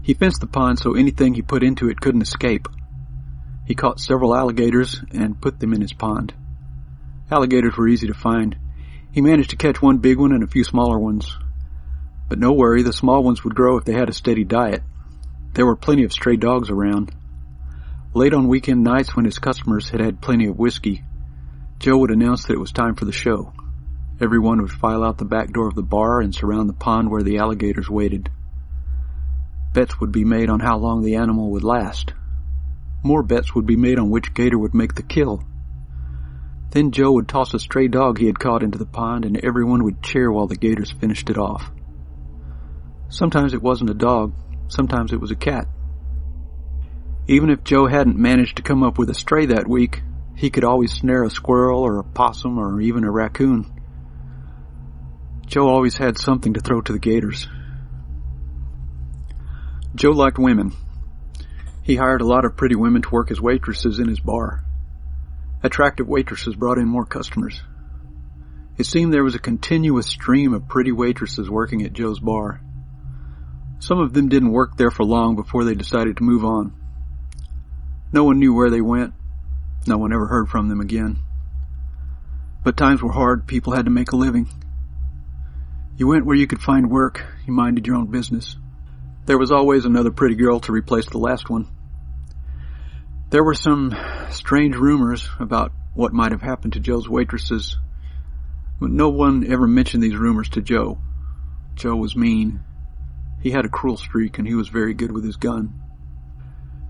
[SPEAKER 12] He fenced the pond so anything he put into it couldn't escape. He caught several alligators and put them in his pond. Alligators were easy to find. He managed to catch one big one and a few smaller ones. But no worry, the small ones would grow if they had a steady diet. There were plenty of stray dogs around. Late on weekend nights when his customers had had plenty of whiskey, Joe would announce that it was time for the show. Everyone would file out the back door of the bar and surround the pond where the alligators waited. Bets would be made on how long the animal would last. More bets would be made on which gator would make the kill. Then Joe would toss a stray dog he had caught into the pond, and everyone would cheer while the gators finished it off. Sometimes it wasn't a dog, sometimes it was a cat. Even if Joe hadn't managed to come up with a stray that week, he could always snare a squirrel or a possum or even a raccoon. Joe always had something to throw to the gators. Joe liked women. He hired a lot of pretty women to work as waitresses in his bar. Attractive waitresses brought in more customers. It seemed there was a continuous stream of pretty waitresses working at Joe's bar. Some of them didn't work there for long before they decided to move on. No one knew where they went. No one ever heard from them again. But times were hard. People had to make a living. You went where you could find work. You minded your own business. There was always another pretty girl to replace the last one. There were some strange rumors about what might have happened to Joe's waitresses, but no one ever mentioned these rumors to Joe. Joe was mean. He had a cruel streak, and he was very good with his gun.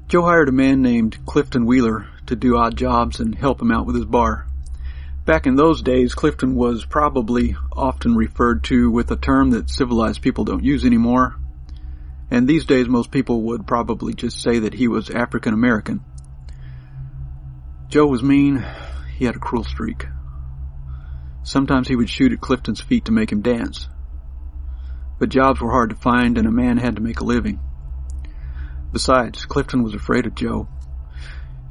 [SPEAKER 12] Joe hired a man named Clifton Wheeler to do odd jobs and help him out with his bar. Back in those days, Clifton was probably often referred to with a term that civilized people don't use anymore, and these days most people would probably just say that he was African American. Joe was mean. He had a cruel streak. Sometimes he would shoot at Clifton's feet to make him dance. But jobs were hard to find, and a man had to make a living. Besides, Clifton was afraid of Joe.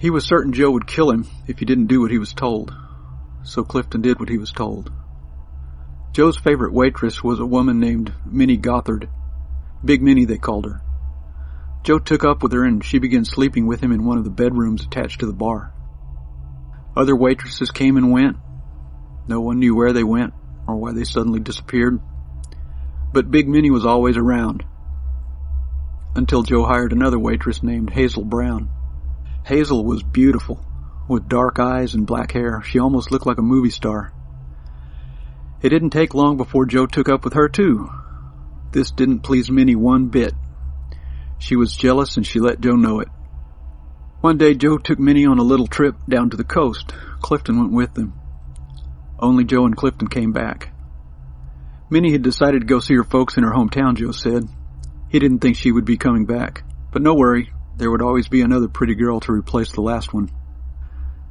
[SPEAKER 12] He was certain Joe would kill him if he didn't do what he was told. So Clifton did what he was told. Joe's favorite waitress was a woman named Minnie Gothard. Big Minnie, they called her. Joe took up with her, and she began sleeping with him in one of the bedrooms attached to the bar. Other waitresses came and went. No one knew where they went or why they suddenly disappeared. But Big Minnie was always around. Until Joe hired another waitress named Hazel Brown. Hazel was beautiful, with dark eyes and black hair. She almost looked like a movie star. It didn't take long before Joe took up with her too. This didn't please Minnie one bit. She was jealous, and she let Joe know it. One day Joe took Minnie on a little trip down to the coast. Clifton went with them. Only Joe and Clifton came back. Minnie had decided to go see her folks in her hometown, Joe said. He didn't think she would be coming back. But no worry, there would always be another pretty girl to replace the last one.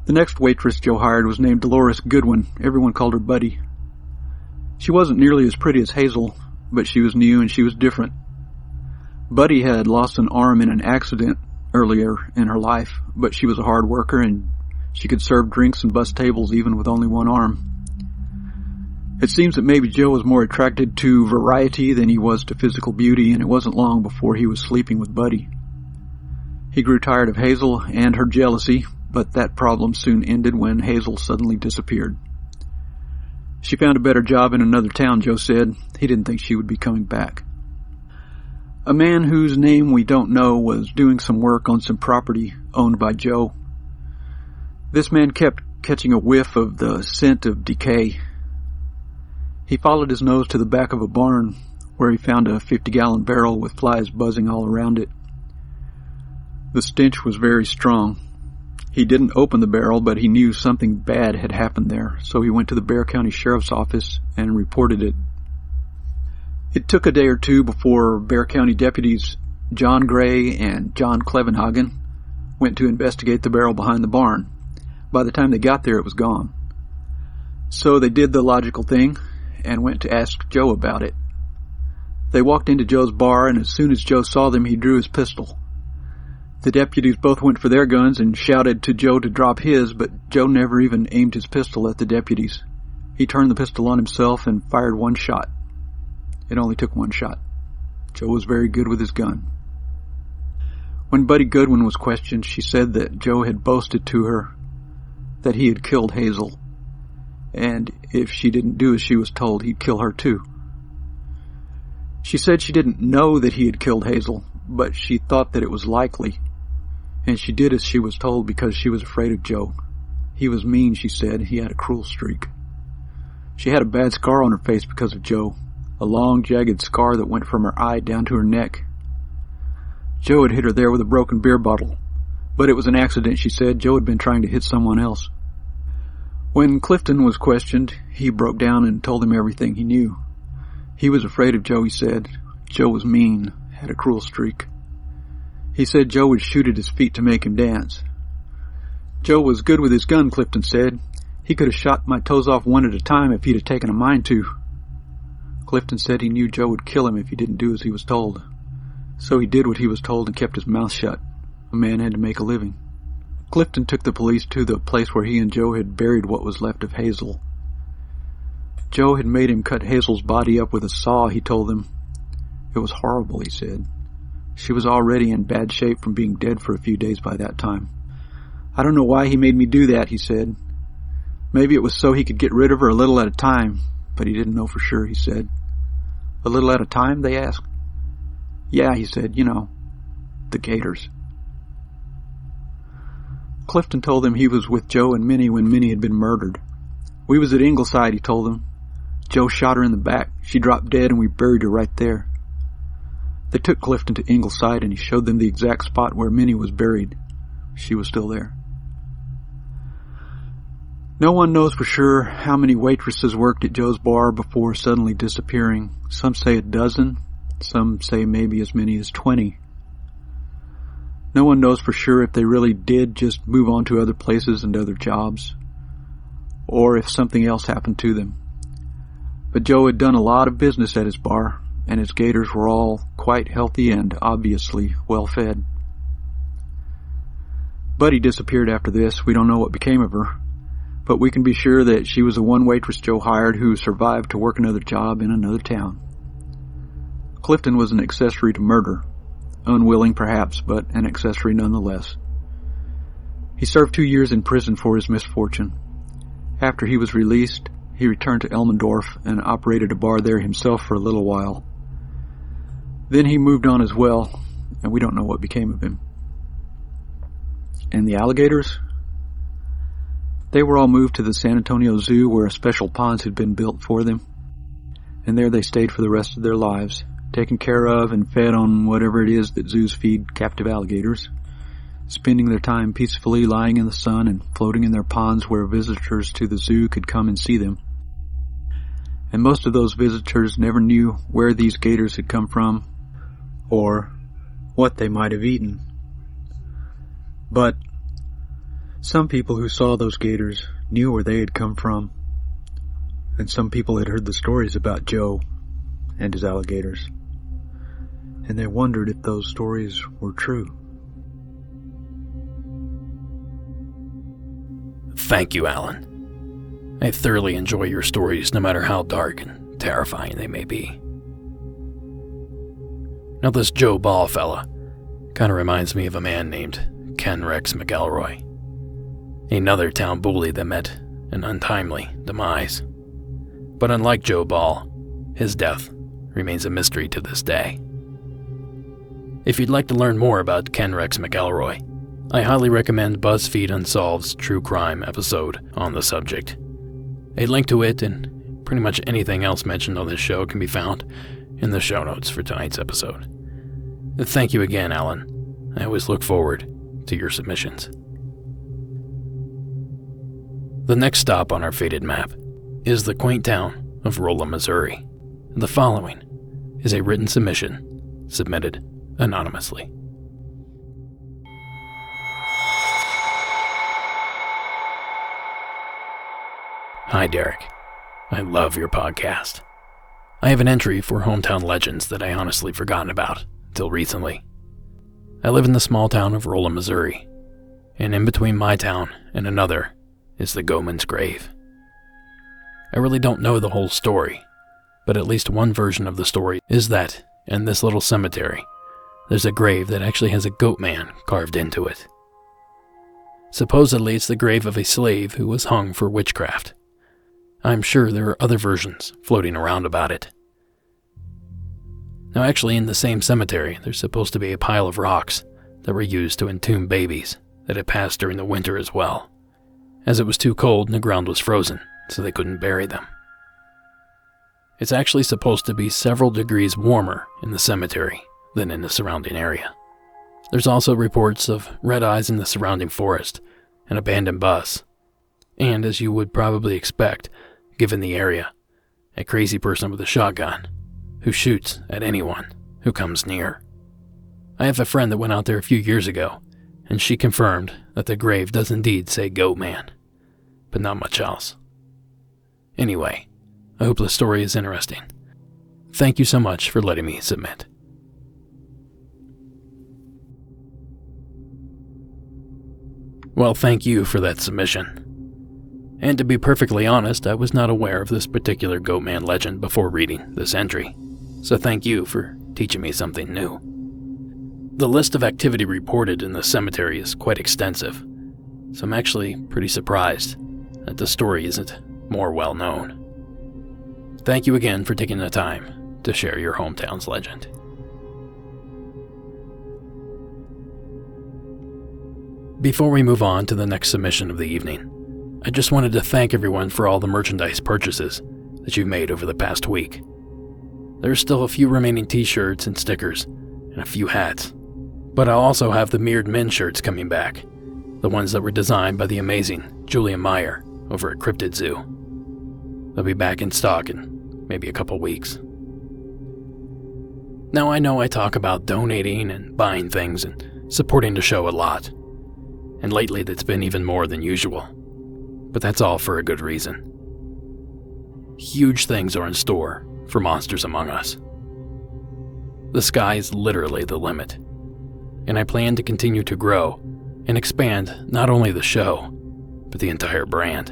[SPEAKER 12] The next waitress Joe hired was named Dolores Goodwin. Everyone called her Buddy. She wasn't nearly as pretty as Hazel, but she was new and she was different. Buddy had lost an arm in an accident earlier in her life, but she was a hard worker and she could serve drinks and bus tables even with only one arm. It seems that maybe Joe was more attracted to variety than he was to physical beauty, and it wasn't long before he was sleeping with Buddy. He grew tired of Hazel and her jealousy, but that problem soon ended when Hazel suddenly disappeared. She found a better job in another town, Joe said. He didn't think she would be coming back. A man whose name we don't know was doing some work on some property owned by Joe. This man kept catching a whiff of the scent of decay. He followed his nose to the back of a barn where he found a 50-gallon barrel with flies buzzing all around it. The stench was very strong. He didn't open the barrel, but he knew something bad had happened there, so he went to the Bexar County Sheriff's Office and reported it. It took a day or two before Bexar County deputies John Gray and John Clevenhagen went to investigate the barrel behind the barn. By the time they got there, it was gone. So they did the logical thing and went to ask Joe about it. They walked into Joe's bar, and as soon as Joe saw them, he drew his pistol. The deputies both went for their guns and shouted to Joe to drop his, but Joe never even aimed his pistol at the deputies. He turned the pistol on himself and fired one shot. It only took one shot. Joe was very good with his gun. When Buddy Goodwin was questioned, she said that Joe had boasted to her that he had killed Hazel, and if she didn't do as she was told, he'd kill her too. She said she didn't know that he had killed Hazel, but she thought that it was likely, and she did as she was told because she was afraid of Joe. He was mean, she said. He had a cruel streak. She had a bad scar on her face because of Joe, a long, jagged scar that went from her eye down to her neck. Joe had hit her there with a broken beer bottle, but it was an accident, she said. Joe had been trying to hit someone else. When Clifton was questioned, he broke down and told him everything he knew. He was afraid of Joe, he said. Joe was mean, had a cruel streak. He said Joe would shoot at his feet to make him dance. Joe was good with his gun, Clifton said. He could have shot my toes off one at a time if he'd have taken a mind to. Clifton said he knew Joe would kill him if he didn't do as he was told. So he did what he was told and kept his mouth shut. A man had to make a living. Clifton took the police to the place where he and Joe had buried what was left of Hazel. Joe had made him cut Hazel's body up with a saw, he told them. It was horrible, he said. She was already in bad shape from being dead for a few days by that time. I don't know why he made me do that, he said. Maybe it was so he could get rid of her a little at a time, but he didn't know for sure, he said. A little at a time, they asked. Yeah, he said, you know, the gators. Clifton told them he was with Joe and Minnie when Minnie had been murdered. We was at Ingleside, he told them. Joe shot her in the back. She dropped dead and we buried her right there. They took Clifton to Ingleside and he showed them the exact spot where Minnie was buried. She was still there. No one knows for sure how many waitresses worked at Joe's bar before suddenly disappearing. Some say a dozen, some say maybe as many as 20. No one knows for sure if they really did just move on to other places and other jobs, or if something else happened to them. But Joe had done a lot of business at his bar, and his gators were all quite healthy and obviously well fed. Buddy disappeared after this. We don't know what became of her, but we can be sure that she was the one waitress Joe hired who survived to work another job in another town. Clifton was an accessory to murder. Unwilling, perhaps, but an accessory nonetheless. He served 2 years in prison for his misfortune. After he was released, he returned to Elmendorf and operated a bar there himself for a little while. Then he moved on as well, and we don't know what became of him. And the alligators? They were all moved to the San Antonio Zoo where a special pond had been built for them. And there they stayed for the rest of their lives, taken care of and fed on whatever it is that zoos feed captive alligators, spending their time peacefully lying in the sun and floating in their ponds where visitors to the zoo could come and see them. And most of those visitors never knew where these gators had come from or what they might have eaten. But some people who saw those gators knew where they had come from, and some people had heard the stories about Joe and his alligators, and they wondered if those stories were true.
[SPEAKER 1] Thank you, Alan. I thoroughly enjoy your stories, no matter how dark and terrifying they may be. Now, this Joe Ball fella kind of reminds me of a man named Ken Rex McElroy, another town bully that met an untimely demise. But unlike Joe Ball, his death remains a mystery to this day. If you'd like to learn more about Ken Rex McElroy, I highly recommend BuzzFeed Unsolved's true crime episode on the subject. A link to it and pretty much anything else mentioned on this show can be found in the show notes for tonight's episode. Thank you again, Alan. I always look forward to your submissions. The next stop on our fated map is the quaint town of Rolla, Missouri. The following is a written submission submitted anonymously. Hi, Derek. I love your podcast. I have an entry for Hometown Legends that I honestly forgotten about until recently. I live in the small town of Rolla, Missouri, and in between my town and another is the Goman's grave. I really don't know the whole story, but at least one version of the story is that in this little cemetery, there's a grave that actually has a goat man carved into it. Supposedly it's the grave of a slave who was hung for witchcraft. I'm sure there are other versions floating around about it. Now actually in the same cemetery, there's supposed to be a pile of rocks that were used to entomb babies that had passed during the winter as well, as it was too cold and the ground was frozen, so they couldn't bury them. It's actually supposed to be several degrees warmer in the cemetery than in the surrounding area. There's also reports of red eyes in the surrounding forest, an abandoned bus, and as you would probably expect, given the area, a crazy person with a shotgun who shoots at anyone who comes near. I have a friend that went out there a few years ago, and she confirmed that the grave does indeed say Goat Man, but not much else. Anyway, I hope the story is interesting. Thank you so much for letting me submit. Well, thank you for that submission. And to be perfectly honest, I was not aware of this particular Goatman legend before reading this entry, so thank you for teaching me something new. The list of activity reported in the cemetery is quite extensive, so I'm actually pretty surprised that the story isn't more well known. Thank you again for taking the time to share your hometown's legend. Before we move on to the next submission of the evening, I just wanted to thank everyone for all the merchandise purchases that you've made over the past week. There's still a few remaining t-shirts and stickers, and a few hats, but I'll also have the Mirrored Men shirts coming back, the ones that were designed by the amazing Julia Meyer over at Cryptid Zoo. They'll be back in stock in maybe a couple weeks. Now I know I talk about donating and buying things and supporting the show a lot, and lately that's been even more than usual. But that's all for a good reason. Huge things are in store for Monsters Among Us. The sky is literally the limit, and I plan to continue to grow and expand not only the show, but the entire brand.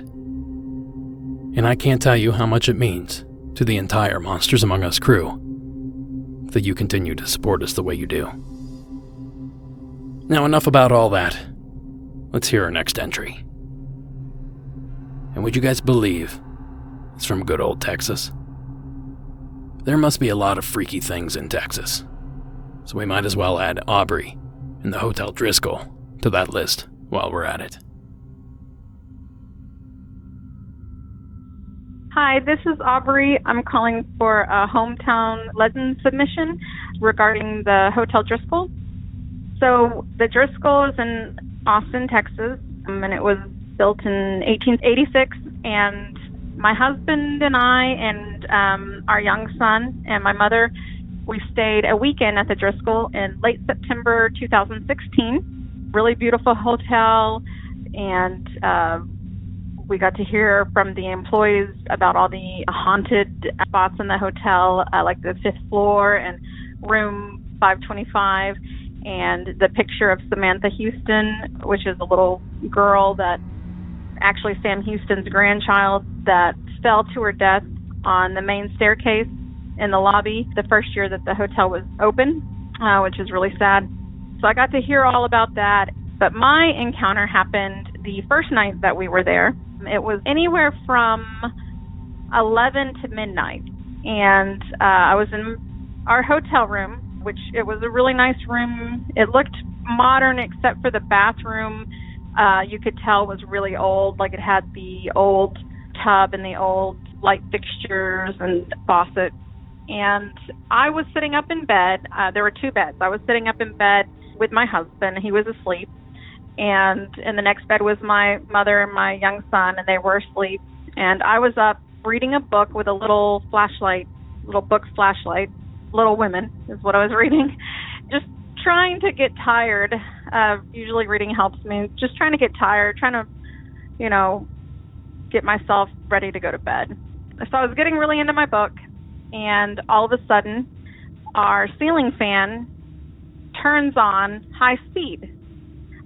[SPEAKER 1] And I can't tell you how much it means to the entire Monsters Among Us crew that you continue to support us the way you do. Now enough about all that. Let's hear our next entry. And would you guys believe it's from good old Texas? There must be a lot of freaky things in Texas, so we might as well add Aubrey and the Hotel Driscoll to that list while we're at it.
[SPEAKER 13] Hi, this is Aubrey. I'm calling for a Hometown Legend submission regarding the Hotel Driscoll. So the Driscoll is in Austin, Texas, and it was built in 1886, and my husband and I and our young son and my mother, we stayed a weekend at the Driscoll in late September 2016. Really beautiful hotel, and we got to hear from the employees about all the haunted spots in the hotel, like the 5th floor and room 525, and the picture of Samantha Houston, which is a little girl that actually Sam Houston's grandchild that fell to her death on the main staircase in the lobby the first year that the hotel was open, which is really sad. So I got to hear all about that. But my encounter happened the first night that we were there. It was anywhere from 11 to midnight. And I was in our hotel room, which it was a really nice room. It looked modern except for the bathroom. You could tell was really old, like it had the old tub and the old light fixtures and faucet. And I was sitting up in bed. There were 2 beds. I was sitting up in bed with my husband. He was asleep. And in the next bed was my mother and my young son, and they were asleep. And I was up reading a book with a little flashlight, little book flashlight. Little Women is what I was reading. Just trying to get tired. Usually reading helps me. Just trying to get tired, trying to, get myself ready to go to bed. So I was getting really into my book, and all of a sudden, our ceiling fan turns on high speed.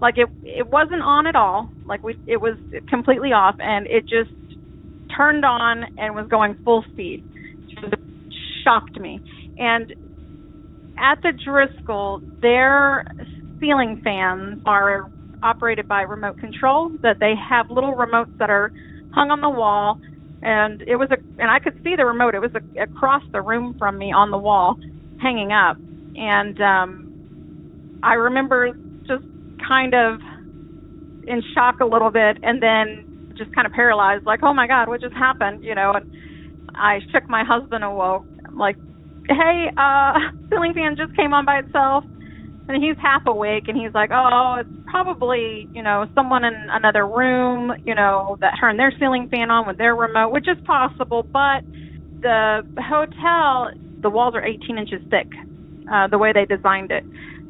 [SPEAKER 13] Like it wasn't on at all. Like it was completely off, and it just turned on and was going full speed. It just shocked me. And at the Driscoll, their ceiling fans are operated by remote control. That they have little remotes that are hung on the wall, and and I could see the remote. It was across the room from me on the wall, hanging up. And I remember just kind of in shock a little bit, and then just kind of paralyzed, like, oh my God, what just happened? And I shook my husband awoke. I'm like, hey, ceiling fan just came on by itself. And he's half awake, and he's like, oh, it's probably, someone in another room, that turned their ceiling fan on with their remote, which is possible. But the hotel, the walls are 18 inches thick, the way they designed it.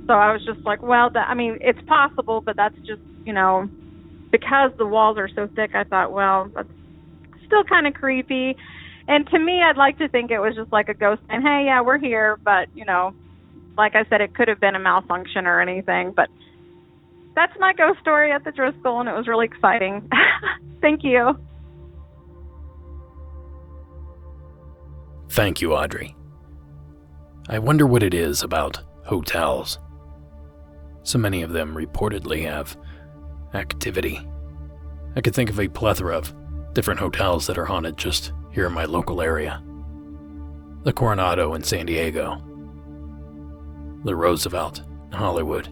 [SPEAKER 13] So I was just like, well, it's possible, but that's just, because the walls are so thick, I thought, well, that's still kind of creepy. And to me, I'd like to think it was just like a ghost saying, hey, yeah, we're here. But, like I said, it could have been a malfunction or anything. But that's my ghost story at the Driscoll, and it was really exciting. Thank you.
[SPEAKER 1] Thank you, Audrey. I wonder what it is about hotels. So many of them reportedly have activity. I could think of a plethora of different hotels that are haunted just here in my local area. The Coronado in San Diego, the Roosevelt in Hollywood,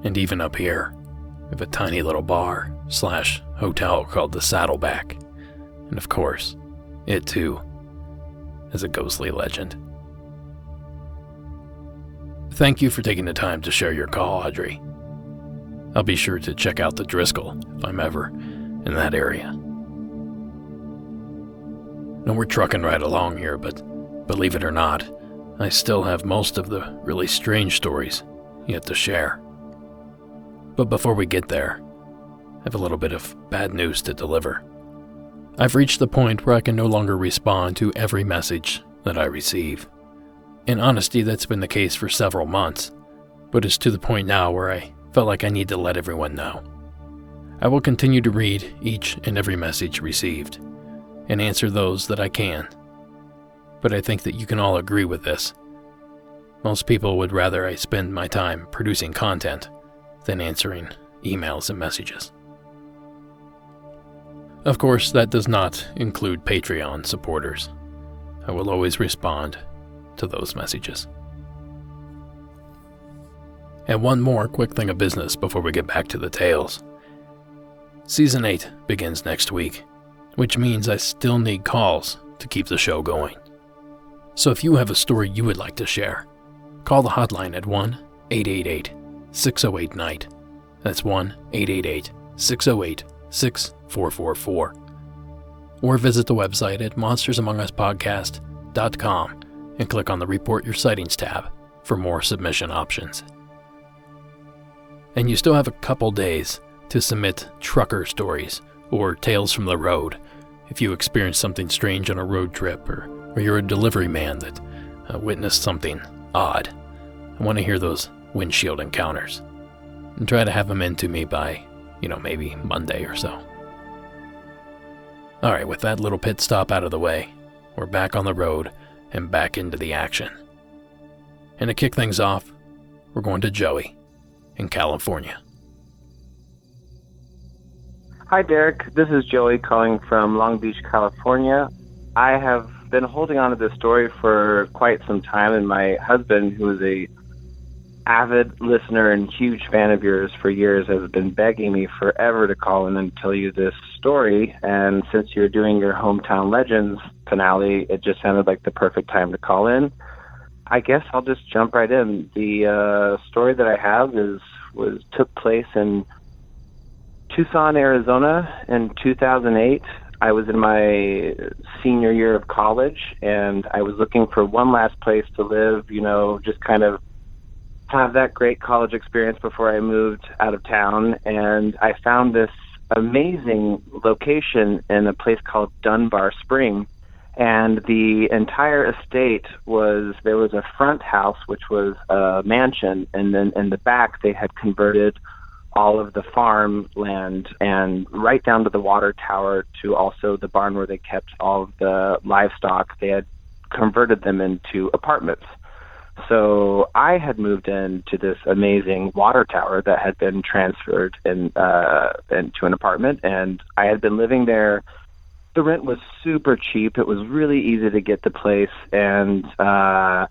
[SPEAKER 1] and even up here, we have a tiny little bar/hotel called the Saddleback. And of course, it too is a ghostly legend. Thank you for taking the time to share your call, Audrey. I'll be sure to check out the Driscoll if I'm ever in that area. No, we're trucking right along here, but believe it or not, I still have most of the really strange stories yet to share. But before we get there, I have a little bit of bad news to deliver. I've reached the point where I can no longer respond to every message that I receive. In honesty, that's been the case for several months, but it's to the point now where I felt like I need to let everyone know. I will continue to read each and every message received, and answer those that I can. But I think that you can all agree with this. Most people would rather I spend my time producing content than answering emails and messages. Of course, that does not include Patreon supporters. I will always respond to those messages. And one more quick thing of business before we get back to the tales. Season 8 begins next week, which means I still need calls to keep the show going. So if you have a story you would like to share, call the hotline at 1-888-608-NIGHT. That's 1-888-608-6444. Or visit the website at monstersamonguspodcast.com and click on the Report Your Sightings tab for more submission options. And you still have a couple days to submit trucker stories or tales from the road if you experience something strange on a road trip, or you're a delivery man that witnessed something odd. I want to hear those windshield encounters and try to have them into me by, maybe Monday or so. All right, with that little pit stop out of the way, we're back on the road and back into the action. And to kick things off, we're going to Joey in California.
[SPEAKER 14] Hi, Derek. This is Joey calling from Long Beach, California. I have been holding on to this story for quite some time, and my husband, who is a avid listener and huge fan of yours for years, has been begging me forever to call in and tell you this story. And since you're doing your Hometown Legends finale, it just sounded like the perfect time to call in. I guess I'll just jump right in. The story that I have took place in Tucson, Arizona in 2008. I was in my senior year of college, and I was looking for one last place to live, just kind of have that great college experience before I moved out of town, and I found this amazing location in a place called Dunbar Spring. And the entire estate there was a front house, which was a mansion, and then in the back they had converted all of the farm land and right down to the water tower to also the barn where they kept all of the livestock. They had converted them into apartments. So I had moved into this amazing water tower that had been transferred into an apartment, and I had been living there. The rent was super cheap. It was really easy to get the place, and I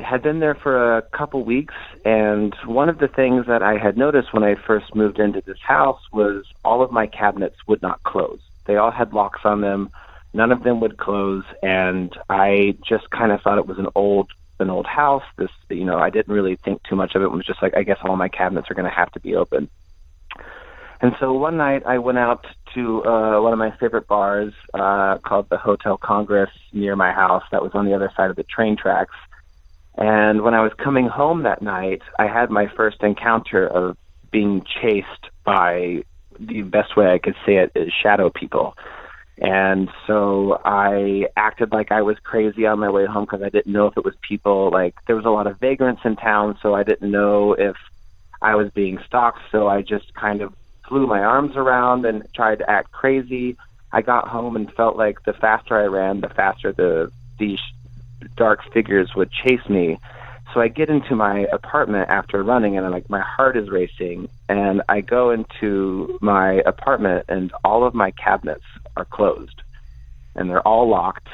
[SPEAKER 14] had been there for a couple weeks, and one of the things that I had noticed when I first moved into this house was all of my cabinets would not close. They all had locks on them. None of them would close, and I just kind of thought it was an old house. This, I didn't really think too much of it. It was just like, I guess all my cabinets are going to have to be open. And so one night I went out to one of my favorite bars called the Hotel Congress near my house that was on the other side of the train tracks. And when I was coming home that night, I had my first encounter of being chased by, the best way I could say it is, shadow people. And so I acted like I was crazy on my way home because I didn't know if it was people. Like, there was a lot of vagrants in town, so I didn't know if I was being stalked. So I just kind of flew my arms around and tried to act crazy. I got home and felt like the faster I ran, the faster these dark figures would chase me. So I get into my apartment after running, and I'm like, my heart is racing. And I go into my apartment, and all of my cabinets are closed, and they're all locked.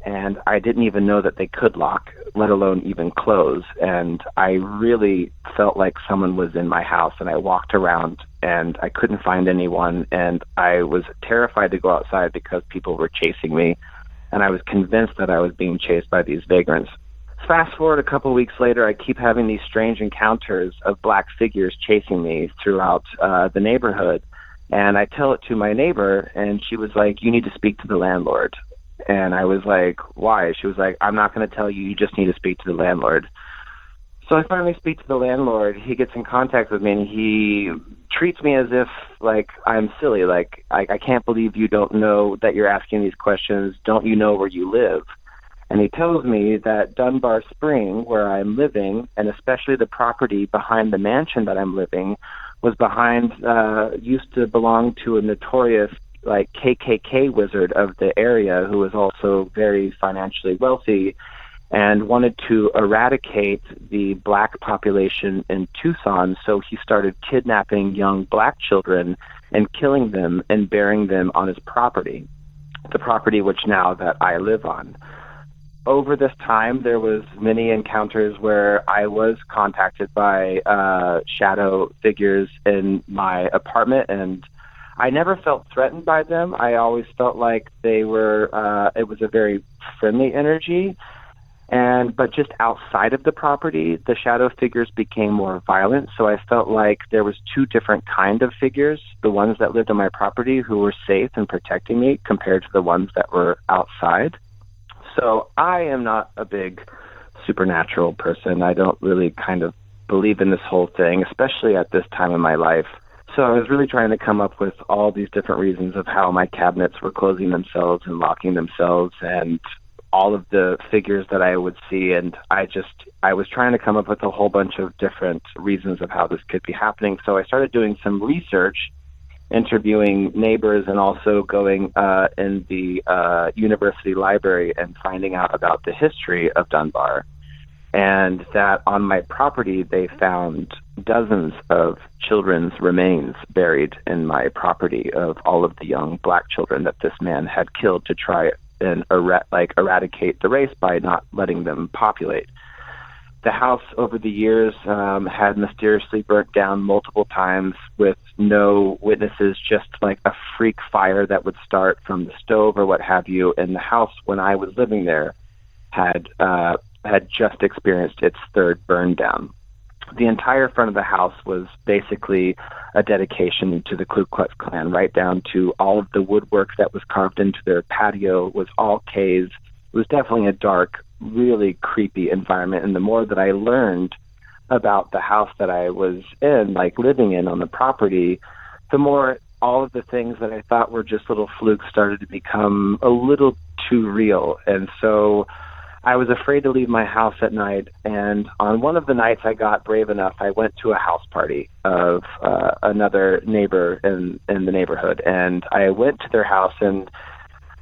[SPEAKER 14] And I didn't even know that they could lock, let alone even close. And I really felt like someone was in my house, and I walked around, and I couldn't find anyone. And I was terrified to go outside because people were chasing me, and I was convinced that I was being chased by these vagrants. Fast forward a couple weeks later, I keep having these strange encounters of black figures chasing me throughout the neighborhood. And I tell it to my neighbor, and she was like, you need to speak to the landlord. And I was like, why? She was like, I'm not going to tell you. You just need to speak to the landlord. So I finally speak to the landlord. He gets in contact with me, and he treats me as if, like, I'm silly. Like, I can't believe you don't know that you're asking these questions. Don't you know where you live? And he tells me that Dunbar Spring, where I'm living, and especially the property behind the mansion that I'm living, was used to belong to a notorious, like, KKK wizard of the area who was also very financially wealthy and wanted to eradicate the black population in Tucson. So he started kidnapping young black children and killing them and burying them on his property, the property which now that I live on. Over this time, there was many encounters where I was contacted by shadow figures in my apartment, and I never felt threatened by them. I always felt like they were, it was a very friendly energy. But just outside of the property, the shadow figures became more violent. So I felt like there was two different kind of figures, the ones that lived on my property who were safe and protecting me compared to the ones that were outside. So I am not a big supernatural person. I don't really kind of believe in this whole thing, especially at this time in my life. So I was really trying to come up with all these different reasons of how my cabinets were closing themselves and locking themselves and all of the figures that I would see. And I was trying to come up with a whole bunch of different reasons of how this could be happening. So I started doing some research, interviewing neighbors, and also going in the university library and finding out about the history of Dunbar. And that on my property, they found dozens of children's remains buried in my property of all of the young black children that this man had killed to try and eradicate the race by not letting them populate. The house over the years had mysteriously burnt down multiple times with no witnesses, just like a freak fire that would start from the stove or what have you. And the house, when I was living there, had just experienced its third burn down. The entire front of the house was basically a dedication to the Ku Klux Klan, right down to all of the woodwork that was carved into their patio was all K's. It was definitely a dark really creepy environment. And the more that I learned about the house that I was in, like living in on the property, the more all of the things that I thought were just little flukes started to become a little too real. And so I was afraid to leave my house at night. And on one of the nights I got brave enough, I went to a house party of another neighbor in the neighborhood. And I went to their house, and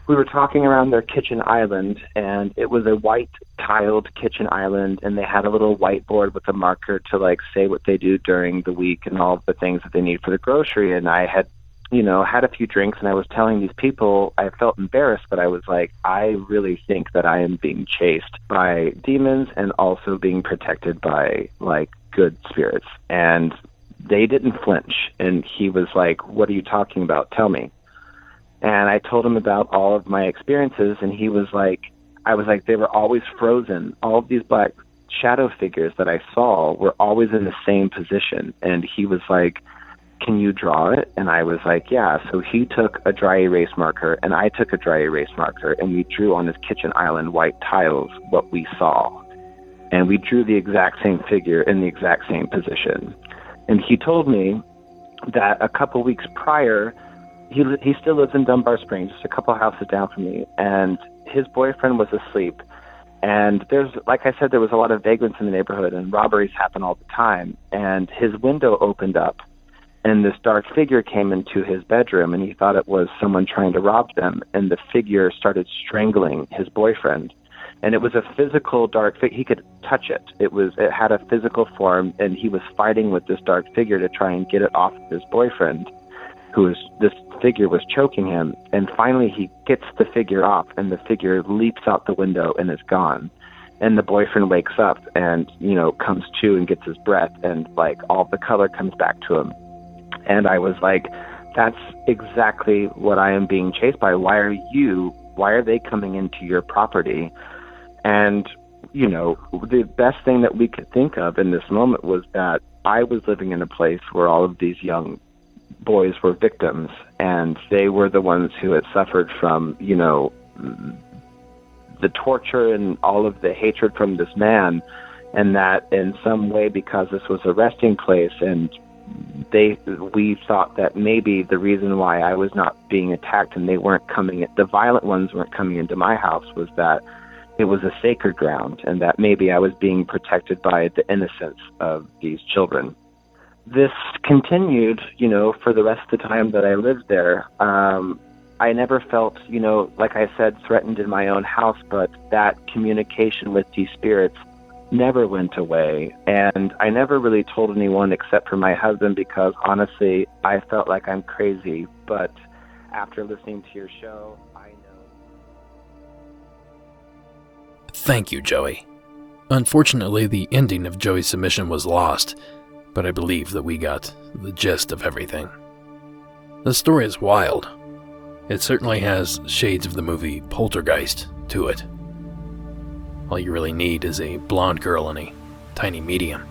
[SPEAKER 14] we were talking around their kitchen island, and it was a white tiled kitchen island, and they had a little whiteboard with a marker to like say what they do during the week and all of the things that they need for the grocery. And I had, had a few drinks, and I was telling these people, I felt embarrassed, but I was like, I really think that I am being chased by demons and also being protected by like good spirits. And they didn't flinch. And he was like, what are you talking about? Tell me. And I told him about all of my experiences, and he was like, I was like, they were always frozen. All of these black shadow figures that I saw were always in the same position. And he was like, can you draw it? And I was like, yeah. So he took a dry erase marker, and I took a dry erase marker, and we drew on his kitchen island white tiles what we saw. And we drew the exact same figure in the exact same position. And he told me that a couple weeks prior, he still lives in Dunbar Springs, just a couple houses down from me, and his boyfriend was asleep. And there's, like I said, there was a lot of vagrants in the neighborhood, and robberies happen all the time. And his window opened up, and this dark figure came into his bedroom, and he thought it was someone trying to rob them. And the figure started strangling his boyfriend. And it was a physical dark figure. He could touch it. It had a physical form, and he was fighting with this dark figure to try and get it off of his boyfriend, this figure was choking him. And finally he gets the figure off, and the figure leaps out the window and is gone. And the boyfriend wakes up and, comes to and gets his breath, and like all the color comes back to him. And I was like, that's exactly what I am being chased by. Why are they coming into your property? And, the best thing that we could think of in this moment was that I was living in a place where all of these young boys were victims, and they were the ones who had suffered from, the torture and all of the hatred from this man. And that in some way, because this was a resting place, and we thought that maybe the reason why I was not being attacked and the violent ones weren't coming into my house was that it was a sacred ground, and that maybe I was being protected by the innocence of these children. This continued, for the rest of the time that I lived there. I never felt, like I said, threatened in my own house, but that communication with these spirits never went away. And I never really told anyone except for my husband, because honestly, I felt like I'm crazy. But after listening to your show, I know.
[SPEAKER 1] Thank you, Joey. Unfortunately, the ending of Joey's submission was lost, but I believe that we got the gist of everything. The story is wild. It certainly has shades of the movie Poltergeist to it. All you really need is a blonde girl and a tiny medium.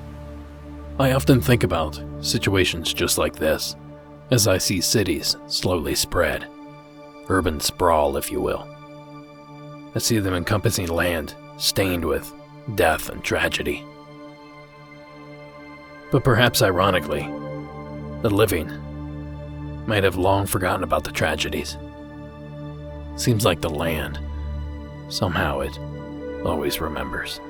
[SPEAKER 1] I often think about situations just like this, as I see cities slowly spread. Urban sprawl, if you will. I see them encompassing land stained with death and tragedy. But perhaps ironically, the living might have long forgotten about the tragedies. Seems like the land, somehow it always remembers.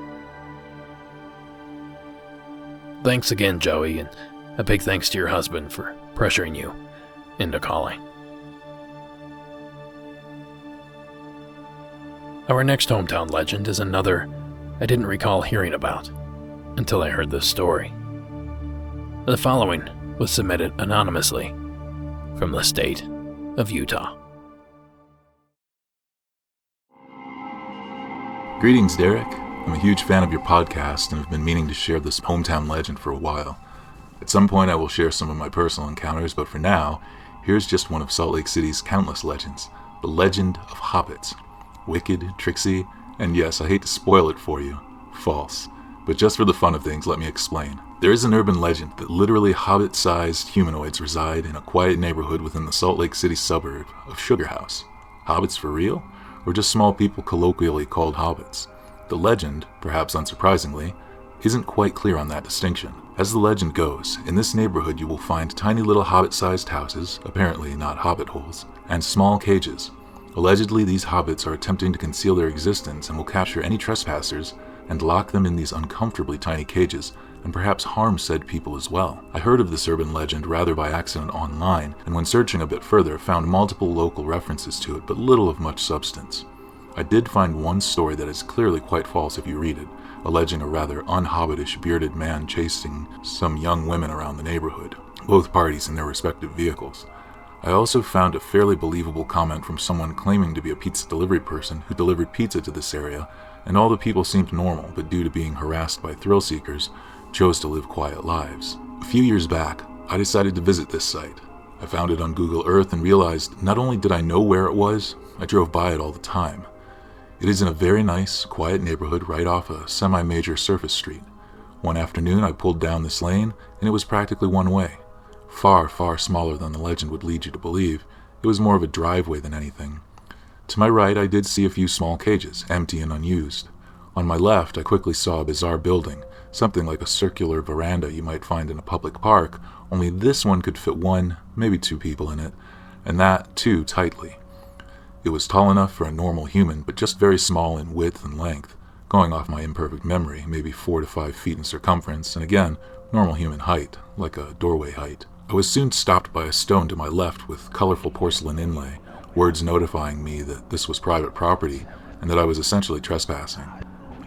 [SPEAKER 1] Thanks again, Joey, and a big thanks to your husband for pressuring you into calling. Our next hometown legend is another I didn't recall hearing about until I heard this story. The following was submitted anonymously from the state of Utah.
[SPEAKER 15] Greetings, Derek. I'm a huge fan of your podcast and have been meaning to share this hometown legend for a while. At some point I will share some of my personal encounters, but for now, here's just one of Salt Lake City's countless legends, the legend of hobbits. Wicked, tricksy, and yes, I hate to spoil it for you, false. But just for the fun of things, let me explain. There is an urban legend that literally hobbit-sized humanoids reside in a quiet neighborhood within the Salt Lake City suburb of Sugar House. Hobbits for real? Or just small people colloquially called hobbits? The legend, perhaps unsurprisingly, isn't quite clear on that distinction. As the legend goes, in this neighborhood you will find tiny little hobbit-sized houses, apparently not hobbit holes, and small cages. Allegedly, these hobbits are attempting to conceal their existence and will capture any trespassers and lock them in these uncomfortably tiny cages, and perhaps harm said people as well. I heard of this urban legend rather by accident online, and when searching a bit further, found multiple local references to it, but little of much substance. I did find one story that is clearly quite false if you read it, alleging a rather unhobbitish bearded man chasing some young women around the neighborhood, both parties in their respective vehicles. I also found a fairly believable comment from someone claiming to be a pizza delivery person who delivered pizza to this area, and all the people seemed normal, but due to being harassed by thrill seekers, chose to live quiet lives. A few years back, I decided to visit this site. I found it on Google Earth and realized not only did I know where it was, I drove by it all the time. It is in a very nice, quiet neighborhood right off a semi-major surface street. One afternoon I pulled down this lane, and it was practically one way. Far, far smaller than the legend would lead you to believe. It was more of a driveway than anything. To my right I did see a few small cages, empty and unused. On my left I quickly saw a bizarre building, something like a circular veranda you might find in a public park, only this one could fit one, maybe two people in it, and that, too, tightly. It was tall enough for a normal human, but just very small in width and length, going off my imperfect memory, maybe 4 to 5 feet in circumference, and again, normal human height, like a doorway height. I was soon stopped by a stone to my left with colorful porcelain inlay, words notifying me that this was private property and that I was essentially trespassing.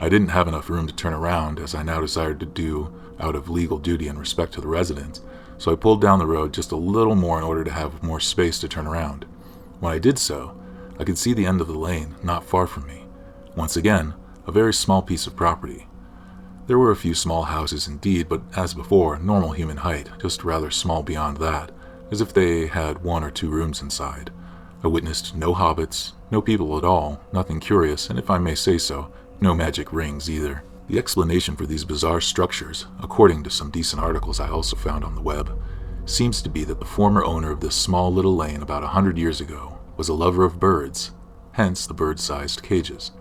[SPEAKER 15] I didn't have enough room to turn around, as I now desired to do out of legal duty and respect to the residents, so I pulled down the road just a little more in order to have more space to turn around. When I did so, I could see the end of the lane not far from me. Once again, a very small piece of property. There were a few small houses indeed, but as before, normal human height, just rather small beyond that, as if they had 1 or 2 rooms inside. I witnessed no hobbits, no people at all, nothing curious, and if I may say so, no magic rings either. The explanation for these bizarre structures, according to some decent articles I also found on the web, seems to be that the former owner of this small little lane about 100 years ago was a lover of birds, hence the bird-sized cages.